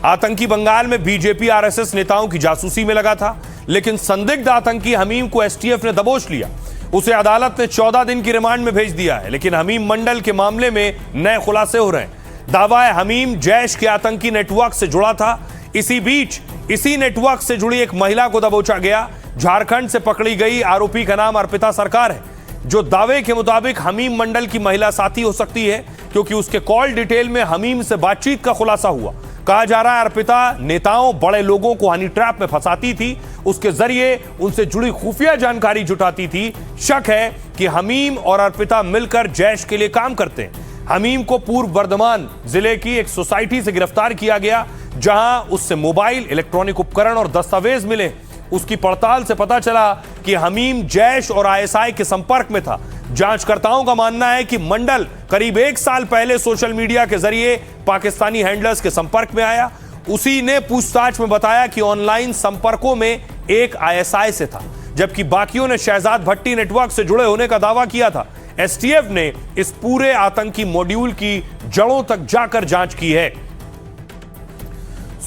आतंकी बंगाल में बीजेपी आरएसएस नेताओं की जासूसी में लगा था, लेकिन संदिग्ध आतंकी हमीम को एसटीएफ ने दबोच लिया। उसे अदालत ने 14 दिन की रिमांड में भेज दिया है, लेकिन हमीम मंडल के मामले में नए खुलासे हो रहे हैं। दावा है हमीम जैश के आतंकी नेटवर्क से जुड़ा था। इसी बीच इसी नेटवर्क से जुड़ी एक महिला को दबोचा गया। झारखंड से पकड़ी गई आरोपी का नाम अर्पिता सरकार है, जो दावे के मुताबिक हमीम मंडल की महिला साथी हो सकती है, क्योंकि उसके कॉल डिटेल में हमीम से बातचीत का खुलासा हुआ। कहा जा रहा है अर्पिता नेताओं, बड़े लोगों को हनी ट्रैप में फंसाती थी, उसके जरिए उनसे जुड़ी खुफिया जानकारी जुटाती थी। शक है कि हमीम और अर्पिता मिलकर जैश के लिए काम करते हैं। हमीम को पूर्व वर्धमान जिले की एक सोसाइटी से गिरफ्तार किया गया, जहां उससे मोबाइल, इलेक्ट्रॉनिक उपकरण और दस्तावेज मिले। उसकी पड़ताल से पता चला कि हमीम जैश और आईएसआई के संपर्क में था। जांचकर्ताओं का मानना है कि मंडल करीब 1 साल पहले सोशल मीडिया के जरिए पाकिस्तानी हैंडलर्स के संपर्क में आया। उसी ने पूछताछ में बताया कि ऑनलाइन संपर्कों में एक आईएसआई से था, जबकि बाकियों ने शहजाद भट्टी नेटवर्क से जुड़े होने का दावा किया था। एसटीएफ ने इस पूरे आतंकी मॉड्यूल की जड़ों तक जाकर जांच की है।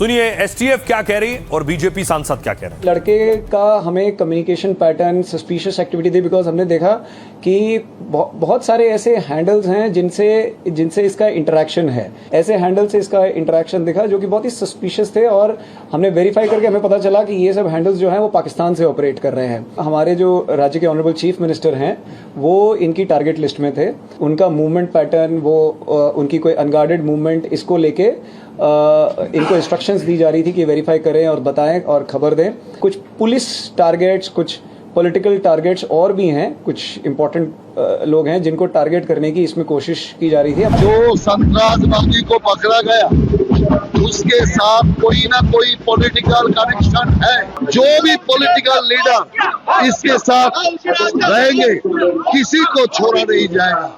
सुनिए एसटीएफ क्या कह रही है और बीजेपी सांसद क्या कह रहे हैं। लड़के का हमें communication pattern suspicious activity the, because हमने देखा कि बहुत सारे ऐसे हैंडल्स हैं जिनसे इसका इंटरेक्शन है। ऐसे हैंडल से इसका इंटरेक्शन दिखा जो कि बहुत ही सस्पिशियस थे, और हमने वेरीफाई करके हमें पता चला कि ये सब हैंडल्स जो हैं वो पाकिस्तान से ऑपरेट कर रहे हैं। हमारे जो राज्य के ऑनरेबल चीफ मिनिस्टर हैं वो इनकी टारगेट लिस्ट में थे। उनका मूवमेंट पैटर्न, वो उनकी कोई अनगार्डेड मूवमेंट, इसको लेके इनको इंस्ट्रक्शंस दी जा रही थी कि वेरीफाई करें और बताएं और खबर दें। कुछ पुलिस टारगेट्स, कुछ पॉलिटिकल टारगेट्स और भी हैं, कुछ इम्पोर्टेंट लोग हैं जिनको टारगेट करने की इसमें कोशिश की जा रही थी। जो संतरासवादी को पकड़ा गया उसके साथ कोई ना कोई पॉलिटिकल कनेक्शन है। जो भी पॉलिटिकल लीडर इसके साथ रहेंगे किसी को छोड़ा नहीं जाएगा।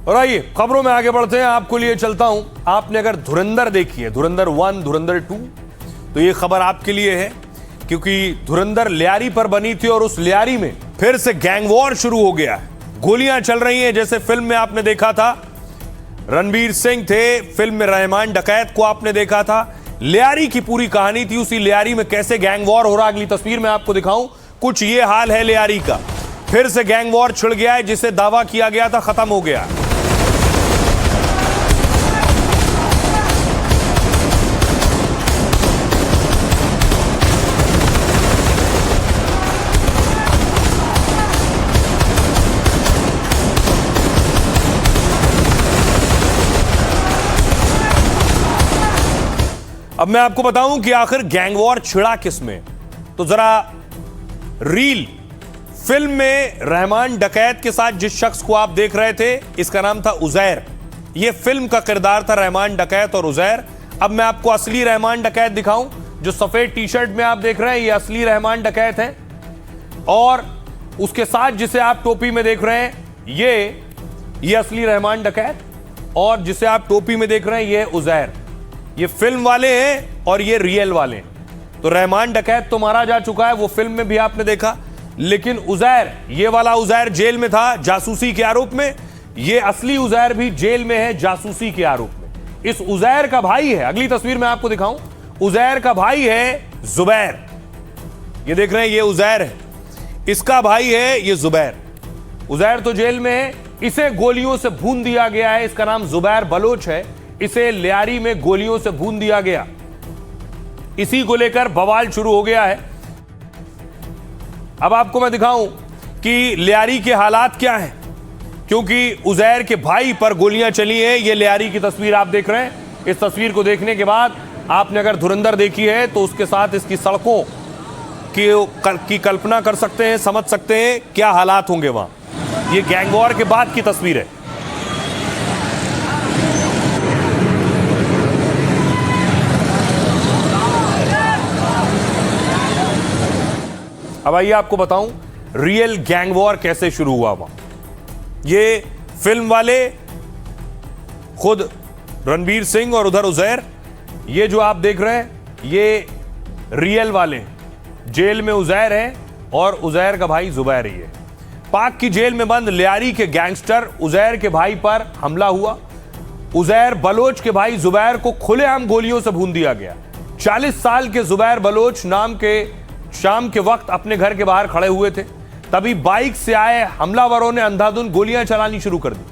और आइए खबरों में आगे बढ़ते हैं, आपको लिए चलता हूं। आपने अगर धुरंधर देखी है, धुरंधर 1, धुरंधर 2, तो ये खबर आपके लिए है, क्योंकि धुरंधर लियारी पर बनी थी और उस लियारी में फिर से गैंग वॉर शुरू हो गया है। गोलियां चल रही हैं, जैसे फिल्म में आपने देखा था रणबीर सिंह थे, फिल्म में रहमान डकैत को आपने देखा था। लियारी की पूरी कहानी थी, उसी लियारी में कैसे गैंग वॉर हो रहा, अगली तस्वीर में आपको दिखाऊं। कुछ ये हाल है लियारी का, फिर से गैंग वॉर छिड़ गया है, जिसे दावा किया गया था खत्म हो गया। अब मैं आपको बताऊं कि आखिर गैंग वॉर छिड़ा किसमें। तो जरा रील फिल्म में रहमान डकैत के साथ जिस शख्स को आप देख रहे थे, इसका नाम था उजैर। यह फिल्म का किरदार था रहमान डकैत और उजैर। अब मैं आपको असली रहमान डकैत दिखाऊं। जो सफेद टी शर्ट में आप देख रहे हैं, ये असली रहमान डकैत है, और उसके साथ जिसे आप टोपी में देख रहे हैं, ये असली रहमान डकैत, और जिसे आप टोपी में देख रहे हैं ये उजैर। ये फिल्म वाले हैं और ये रियल वाले हैं। तो रहमान डकैत तो मारा जा चुका है, वो फिल्म में भी आपने देखा, लेकिन उजैर, ये वाला उजैर जेल में था जासूसी के आरोप में। ये असली उजैर भी जेल में है जासूसी के आरोप में। इस उजैर का भाई है, अगली तस्वीर में आपको दिखाऊं, उजैर का भाई है जुबैर। ये देख रहे हैं, ये उजैर है, इसका भाई है ये जुबैर। उजैर तो जेल में है, इसे गोलियों से भून दिया गया है। इसका नाम जुबैर बलोच है, इसे लियारी में गोलियों से भून दिया गया। इसी को लेकर बवाल शुरू हो गया है। अब आपको मैं दिखाऊं कि लियारी के हालात क्या हैं, क्योंकि उजैर के भाई पर गोलियां चली हैं। ये लियारी की तस्वीर आप देख रहे हैं। इस तस्वीर को देखने के बाद आपने अगर धुरंधर देखी है तो उसके साथ इसकी सड़कों की कल्पना कर सकते हैं, समझ सकते हैं क्या हालात होंगे वहां। ये गैंग वॉर के बाद की तस्वीर है। अब आइए आपको बताऊं रियल गैंग वॉर कैसे शुरू हुआ वहां। ये फिल्म वाले खुद रणबीर सिंह और उधर उजैर, ये जो आप देख रहे हैं ये रियल वाले हैं। जेल में उजैर है और उजैर का भाई जुबैर ही है। पाक की जेल में बंद लियारी के गैंगस्टर उजैर के भाई पर हमला हुआ। उजैर बलोच के भाई जुबैर को खुलेआम गोलियों से भून दिया गया। 40 साल के जुबैर बलोच शाम के वक्त अपने घर के बाहर खड़े हुए थे, तभी बाइक से आए हमलावरों ने अंधाधुंध गोलियां चलानी शुरू कर दी,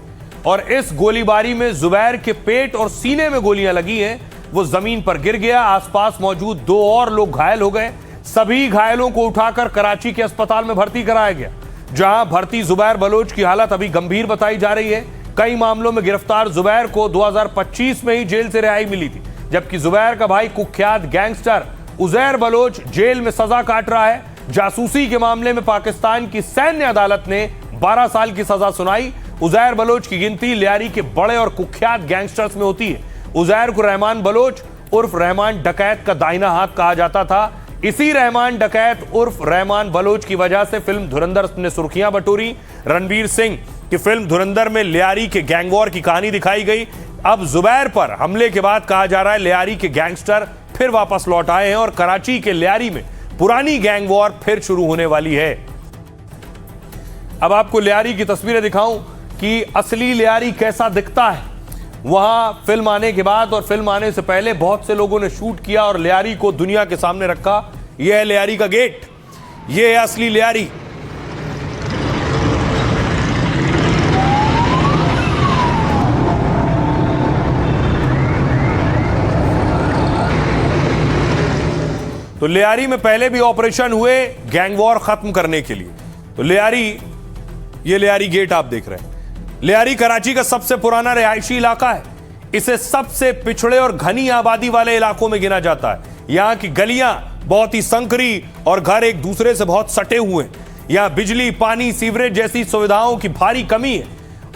और इस गोलीबारी में जुबैर के पेट और सीने में गोलियां लगी हैं। वो जमीन पर गिर गया। आसपास मौजूद 2 और लोग घायल हो गए। सभी घायलों को उठाकर कराची के अस्पताल में भर्ती कराया गया, जहां भर्ती जुबैर बलोच की हालत अभी गंभीर बताई जा रही है। कई मामलों में गिरफ्तार जुबैर को 2025 में ही जेल से रिहाई मिली थी, जबकि जुबैर का भाई कुख्यात गैंगस्टर उजैर बलोच जेल में सजा काट रहा है। जासूसी के मामले में पाकिस्तान की सैन्य अदालत ने 12 साल की सजा सुनाई। उजैर बलोच की गिनती लियारी के बड़े और कुख्यात गैंगस्टर्स में होती है। उजैर को रहमान बलोच उर्फ रहमान डकैत का दाहिना हाथ कहा जाता था। इसी रहमान डकैत उर्फ रहमान बलोच की वजह से फिल्म धुरंधर ने सुर्खियां बटोरी। रणबीर सिंह की फिल्म धुरंधर में लियारी के गैंग वॉर की कहानी दिखाई गई। अब जुबैर पर हमले के बाद कहा जा रहा है लियारी के गैंगस्टर फिर वापस लौट आए हैं और कराची के लियारी में पुरानी गैंग वॉर फिर शुरू होने वाली है। अब आपको लियारी की तस्वीरें दिखाऊं कि असली लियारी कैसा दिखता है। वहां फिल्म आने के बाद और फिल्म आने से पहले बहुत से लोगों ने शूट किया और लियारी को दुनिया के सामने रखा। यह है लियारी का गेट, यह है असली लियारी। तो लियारी में पहले भी ऑपरेशन हुए गैंग वॉर खत्म करने के लिए। तो ये लियारी गेट आप देख रहे हैं। लियारी कराची का सबसे पुराना रिहायशी इलाका है। इसे सबसे पिछड़े और घनी आबादी वाले इलाकों में गिना जाता है। यहां की गलियां बहुत ही संकरी और घर एक दूसरे से बहुत सटे हुए हैं। यहां बिजली, पानी, सीवरेज जैसी सुविधाओं की भारी कमी है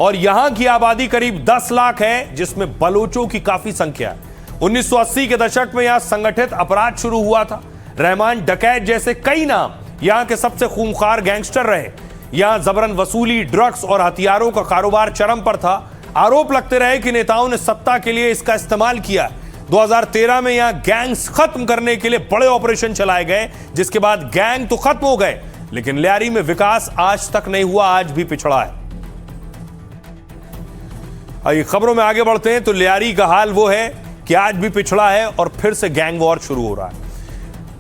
और यहां की आबादी करीब 10 लाख है, जिसमें बलोचों की काफी संख्या है। 1980 के दशक में यहां संगठित अपराध शुरू हुआ था। रहमान डकैत जैसे कई नाम यहां के सबसे खूंखार गैंगस्टर रहे। यहां जबरन वसूली, ड्रग्स और हथियारों का कारोबार चरम पर था। आरोप लगते रहे कि नेताओं ने सत्ता के लिए इसका इस्तेमाल किया। 2013 में यहां गैंग्स खत्म करने के लिए बड़े ऑपरेशन चलाए गए, जिसके बाद गैंग तो खत्म हो गए, लेकिन लियारी में विकास आज तक नहीं हुआ, आज भी पिछड़ा है। आइए खबरों में आगे बढ़ते हैं। तो लियारी का हाल वो है कि आज भी पिछड़ा है और फिर से गैंग वॉर शुरू हो रहा है।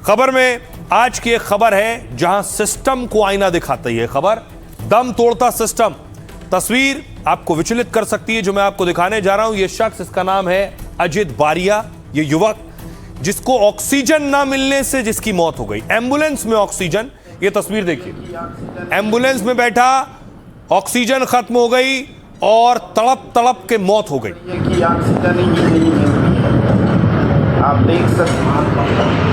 खबर में आज की एक खबर है जहां सिस्टम को आईना दिखाती है खबर, दम तोड़ता सिस्टम। तस्वीर आपको विचलित कर सकती है जो मैं आपको दिखाने जा रहा हूं। यह शख्स, इसका नाम है अजित बारिया। ये युवक जिसको ऑक्सीजन ना मिलने से जिसकी मौत हो गई, एम्बुलेंस में ऑक्सीजन, ये तस्वीर देखिए, एम्बुलेंस में बैठा, ऑक्सीजन खत्म हो गई और तड़प तड़प के मौत हो गई। आप देख सकते हैं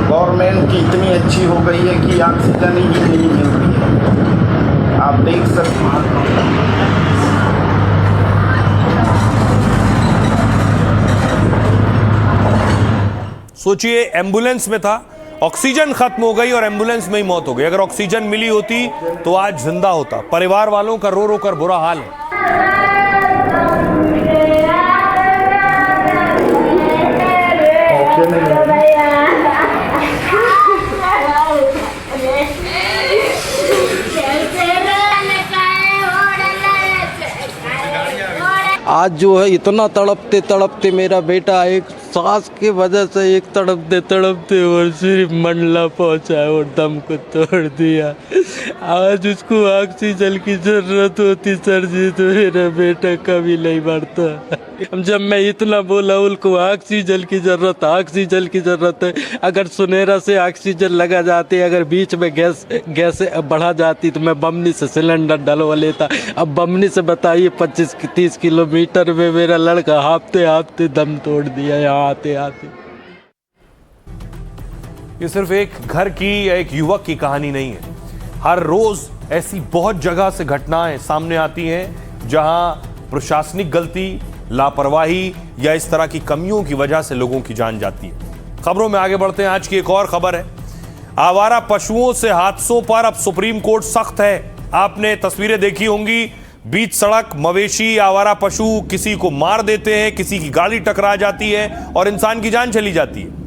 गवर्नमेंट की इतनी अच्छी हो गई है कि ऑक्सीजन ही नहीं मिल रही है। आप देख सकते हैं सोचिए, एम्बुलेंस में था, ऑक्सीजन खत्म हो गई और एम्बुलेंस में ही मौत हो गई। अगर ऑक्सीजन मिली होती तो आज जिंदा होता। परिवार वालों का रो रो कर बुरा हाल है। आज जो है इतना तड़पते तड़पते मेरा बेटा एक सांस की वजह से एक तड़पते तड़पते और सिर्फ मंडला पहुंचा और दम को तोड़ दिया। आज उसको ऑक्सीजन की जरूरत होती सर जी तो मेरा बेटा कभी नहीं बढ़ता। जब मैं इतना बोला उनको ऑक्सीजन की जरूरत है, अगर सुनेरा से ऑक्सीजन लगा जाती, अगर बीच में गैस बढ़ा जाती तो मैं बमनी से सिलेंडर डलवा लेता। अब बमनी से बताइए 25-30 किलोमीटर में मेरा लड़का हाफते हाफते दम तोड़ दिया यहाँ आते आते। ये सिर्फ एक घर की या एक युवक की कहानी नहीं है। हर रोज ऐसी बहुत जगह से घटनाएं सामने आती हैं जहां प्रशासनिक गलती, लापरवाही या इस तरह की कमियों की वजह से लोगों की जान जाती है। खबरों में आगे बढ़ते हैं। आज की एक और खबर है, आवारा पशुओं से हादसों पर अब सुप्रीम कोर्ट सख्त है। आपने तस्वीरें देखी होंगी, बीच सड़क मवेशी, आवारा पशु किसी को मार देते हैं, किसी की गाड़ी टकरा जाती है और इंसान की जान चली जाती है।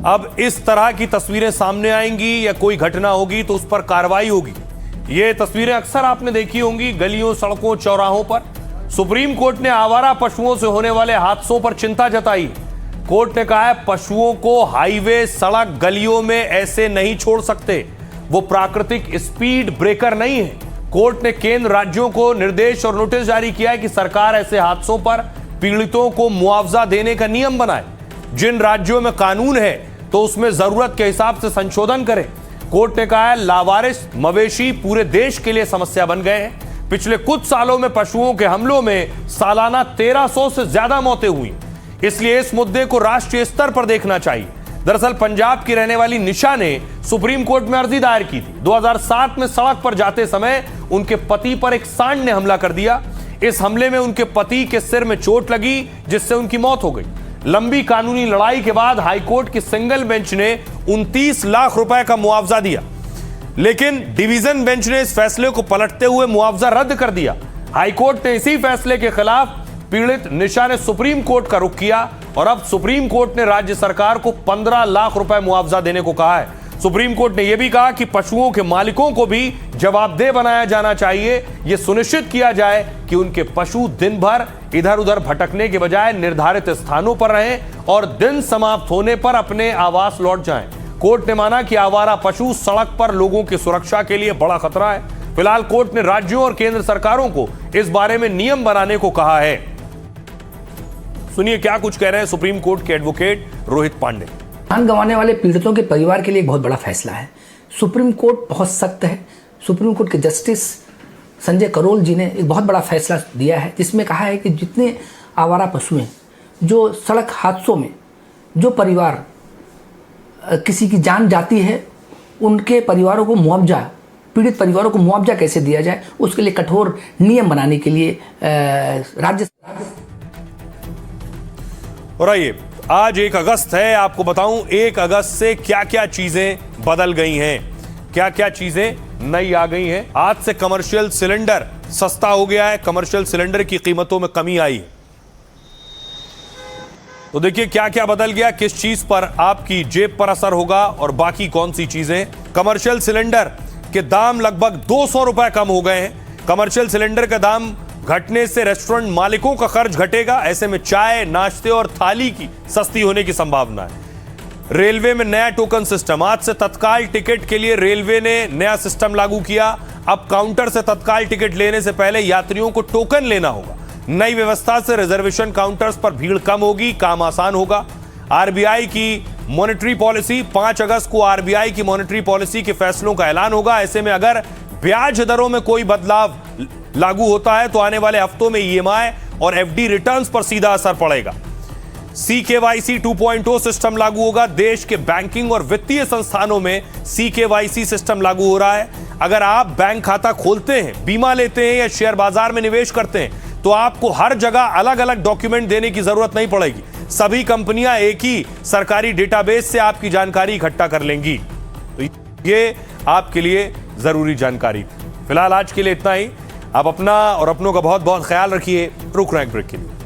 अब इस तरह की तस्वीरें सामने आएंगी या कोई घटना होगी तो उस पर कार्रवाई होगी। ये तस्वीरें अक्सर आपने देखी होंगी गलियों, सड़कों, चौराहों पर। सुप्रीम कोर्ट ने आवारा पशुओं से होने वाले हादसों पर चिंता जताई। कोर्ट ने कहा है पशुओं को हाईवे, सड़क, गलियों में ऐसे नहीं छोड़ सकते, वो प्राकृतिक स्पीड ब्रेकर नहीं है। कोर्ट ने केंद्र राज्यों को निर्देश और नोटिस जारी किया है कि सरकार ऐसे हादसों पर पीड़ितों को मुआवजा देने का नियम बनाए। जिन राज्यों में कानून है तो उसमें जरूरत के हिसाब से संशोधन करें। कोर्ट ने कहा है लावारिस मवेशी पूरे देश के लिए समस्या बन गए हैं। पिछले कुछ सालों में पशुओं के हमलों में सालाना 1300 से ज्यादा मौतें हुई, इसलिए इस मुद्दे को राष्ट्रीय स्तर पर देखना चाहिए। दरअसल पंजाब की रहने वाली निशा ने सुप्रीम कोर्ट में अर्जी दायर की थी। 2007 में सड़क पर जाते समय उनके पति पर एक सांड ने हमला कर दिया। इस हमले में उनके पति के सिर में चोट लगी जिससे उनकी मौत हो गई। लंबी कानूनी लड़ाई के बाद हाईकोर्ट की सिंगल बेंच ने 29 लाख रुपए का मुआवजा दिया, लेकिन डिवीजन बेंच ने इस फैसले को पलटते हुए मुआवजा रद्द कर दिया। हाईकोर्ट ने इसी फैसले के खिलाफ पीड़ित निशा ने सुप्रीम कोर्ट का रुख किया और अब सुप्रीम कोर्ट ने राज्य सरकार को 15 लाख रुपए मुआवजा देने को कहा है। सुप्रीम कोर्ट ने यह भी कहा कि पशुओं के मालिकों को भी जवाबदेह बनाया जाना चाहिए। यह सुनिश्चित किया जाए कि उनके पशु दिन भर इधर उधर भटकने के बजाय निर्धारित स्थानों पर रहें और दिन समाप्त होने पर अपने आवास लौट जाएं। कोर्ट ने माना कि आवारा पशु सड़क पर लोगों की सुरक्षा के लिए बड़ा खतरा है। फिलहाल कोर्ट ने राज्यों और केंद्र सरकारों को इस बारे में नियम बनाने को कहा है। सुनिए क्या कुछ कह रहे हैं सुप्रीम कोर्ट के एडवोकेट रोहित पांडे। जान गंवाने वाले पीड़ितों के परिवार के लिए एक बहुत बड़ा फैसला है। सुप्रीम कोर्ट बहुत सख्त है। सुप्रीम कोर्ट के जस्टिस संजय करोल जी ने एक बहुत बड़ा फैसला दिया है, जिसमें कहा है कि जितने आवारा पशु हैं, जो सड़क हादसों में जो परिवार किसी की जान जाती है, उनके परिवारों को मुआवजा, पीड़ित परिवारों को मुआवजा कैसे दिया जाए, उसके लिए कठोर नियम बनाने के लिए राज्य। और आइए, आज 1 अगस्त है, आपको बताऊं 1 अगस्त से क्या क्या चीजें बदल गई हैं, क्या क्या चीजें नई आ गई हैं। आज से कमर्शियल सिलेंडर सस्ता हो गया है, कमर्शियल सिलेंडर की कीमतों में कमी आई है। तो देखिए क्या क्या बदल गया, किस चीज पर आपकी जेब पर असर होगा और बाकी कौन सी चीजें। कमर्शियल सिलेंडर के दाम लगभग 200 रुपए कम हो गए हैं। कमर्शियल सिलेंडर का दाम घटने से रेस्टोरेंट मालिकों का खर्च घटेगा। ऐसे में चाय, नाश्ते और थाली की सस्ती होने की संभावना है। रेलवे में नया टोकन सिस्टम, आज से तत्काल टिकट के लिए रेलवे ने नया सिस्टम लागू किया। अब काउंटर से तत्काल टिकट लेने से पहले यात्रियों को टोकन लेना होगा। नई व्यवस्था से रिजर्वेशन काउंटर्स पर भीड़ कम होगी, काम आसान होगा। आरबीआई की मॉनेटरी पॉलिसी, 5 अगस्त को आरबीआई की मॉनेटरी पॉलिसी के फैसलों का ऐलान होगा। ऐसे में अगर ब्याज दरों में कोई बदलाव लागू होता है तो आने वाले हफ्तों में ईएमआई और एफडी रिटर्न्स पर सीधा असर पड़ेगा। CKYC 2.0 सिस्टम लागू होगा। देश के बैंकिंग और वित्तीय संस्थानों में CKYC सिस्टम लागू हो रहा है। अगर आप बैंक खाता खोलते हैं, बीमा लेते हैं या शेयर बाजार में निवेश करते हैं तो आपको हर जगह अलग अलग डॉक्यूमेंट देने की जरूरत नहीं पड़ेगी। सभी कंपनियां एक ही सरकारी डेटाबेस से आपकी जानकारी इकट्ठा कर लेंगी। तो ये आपके लिए जरूरी जानकारी। फिलहाल आज के लिए इतना ही। आप अपना और अपनों का बहुत बहुत ख्याल रखिए। रुक रहे हैं ब्रेक के लिए।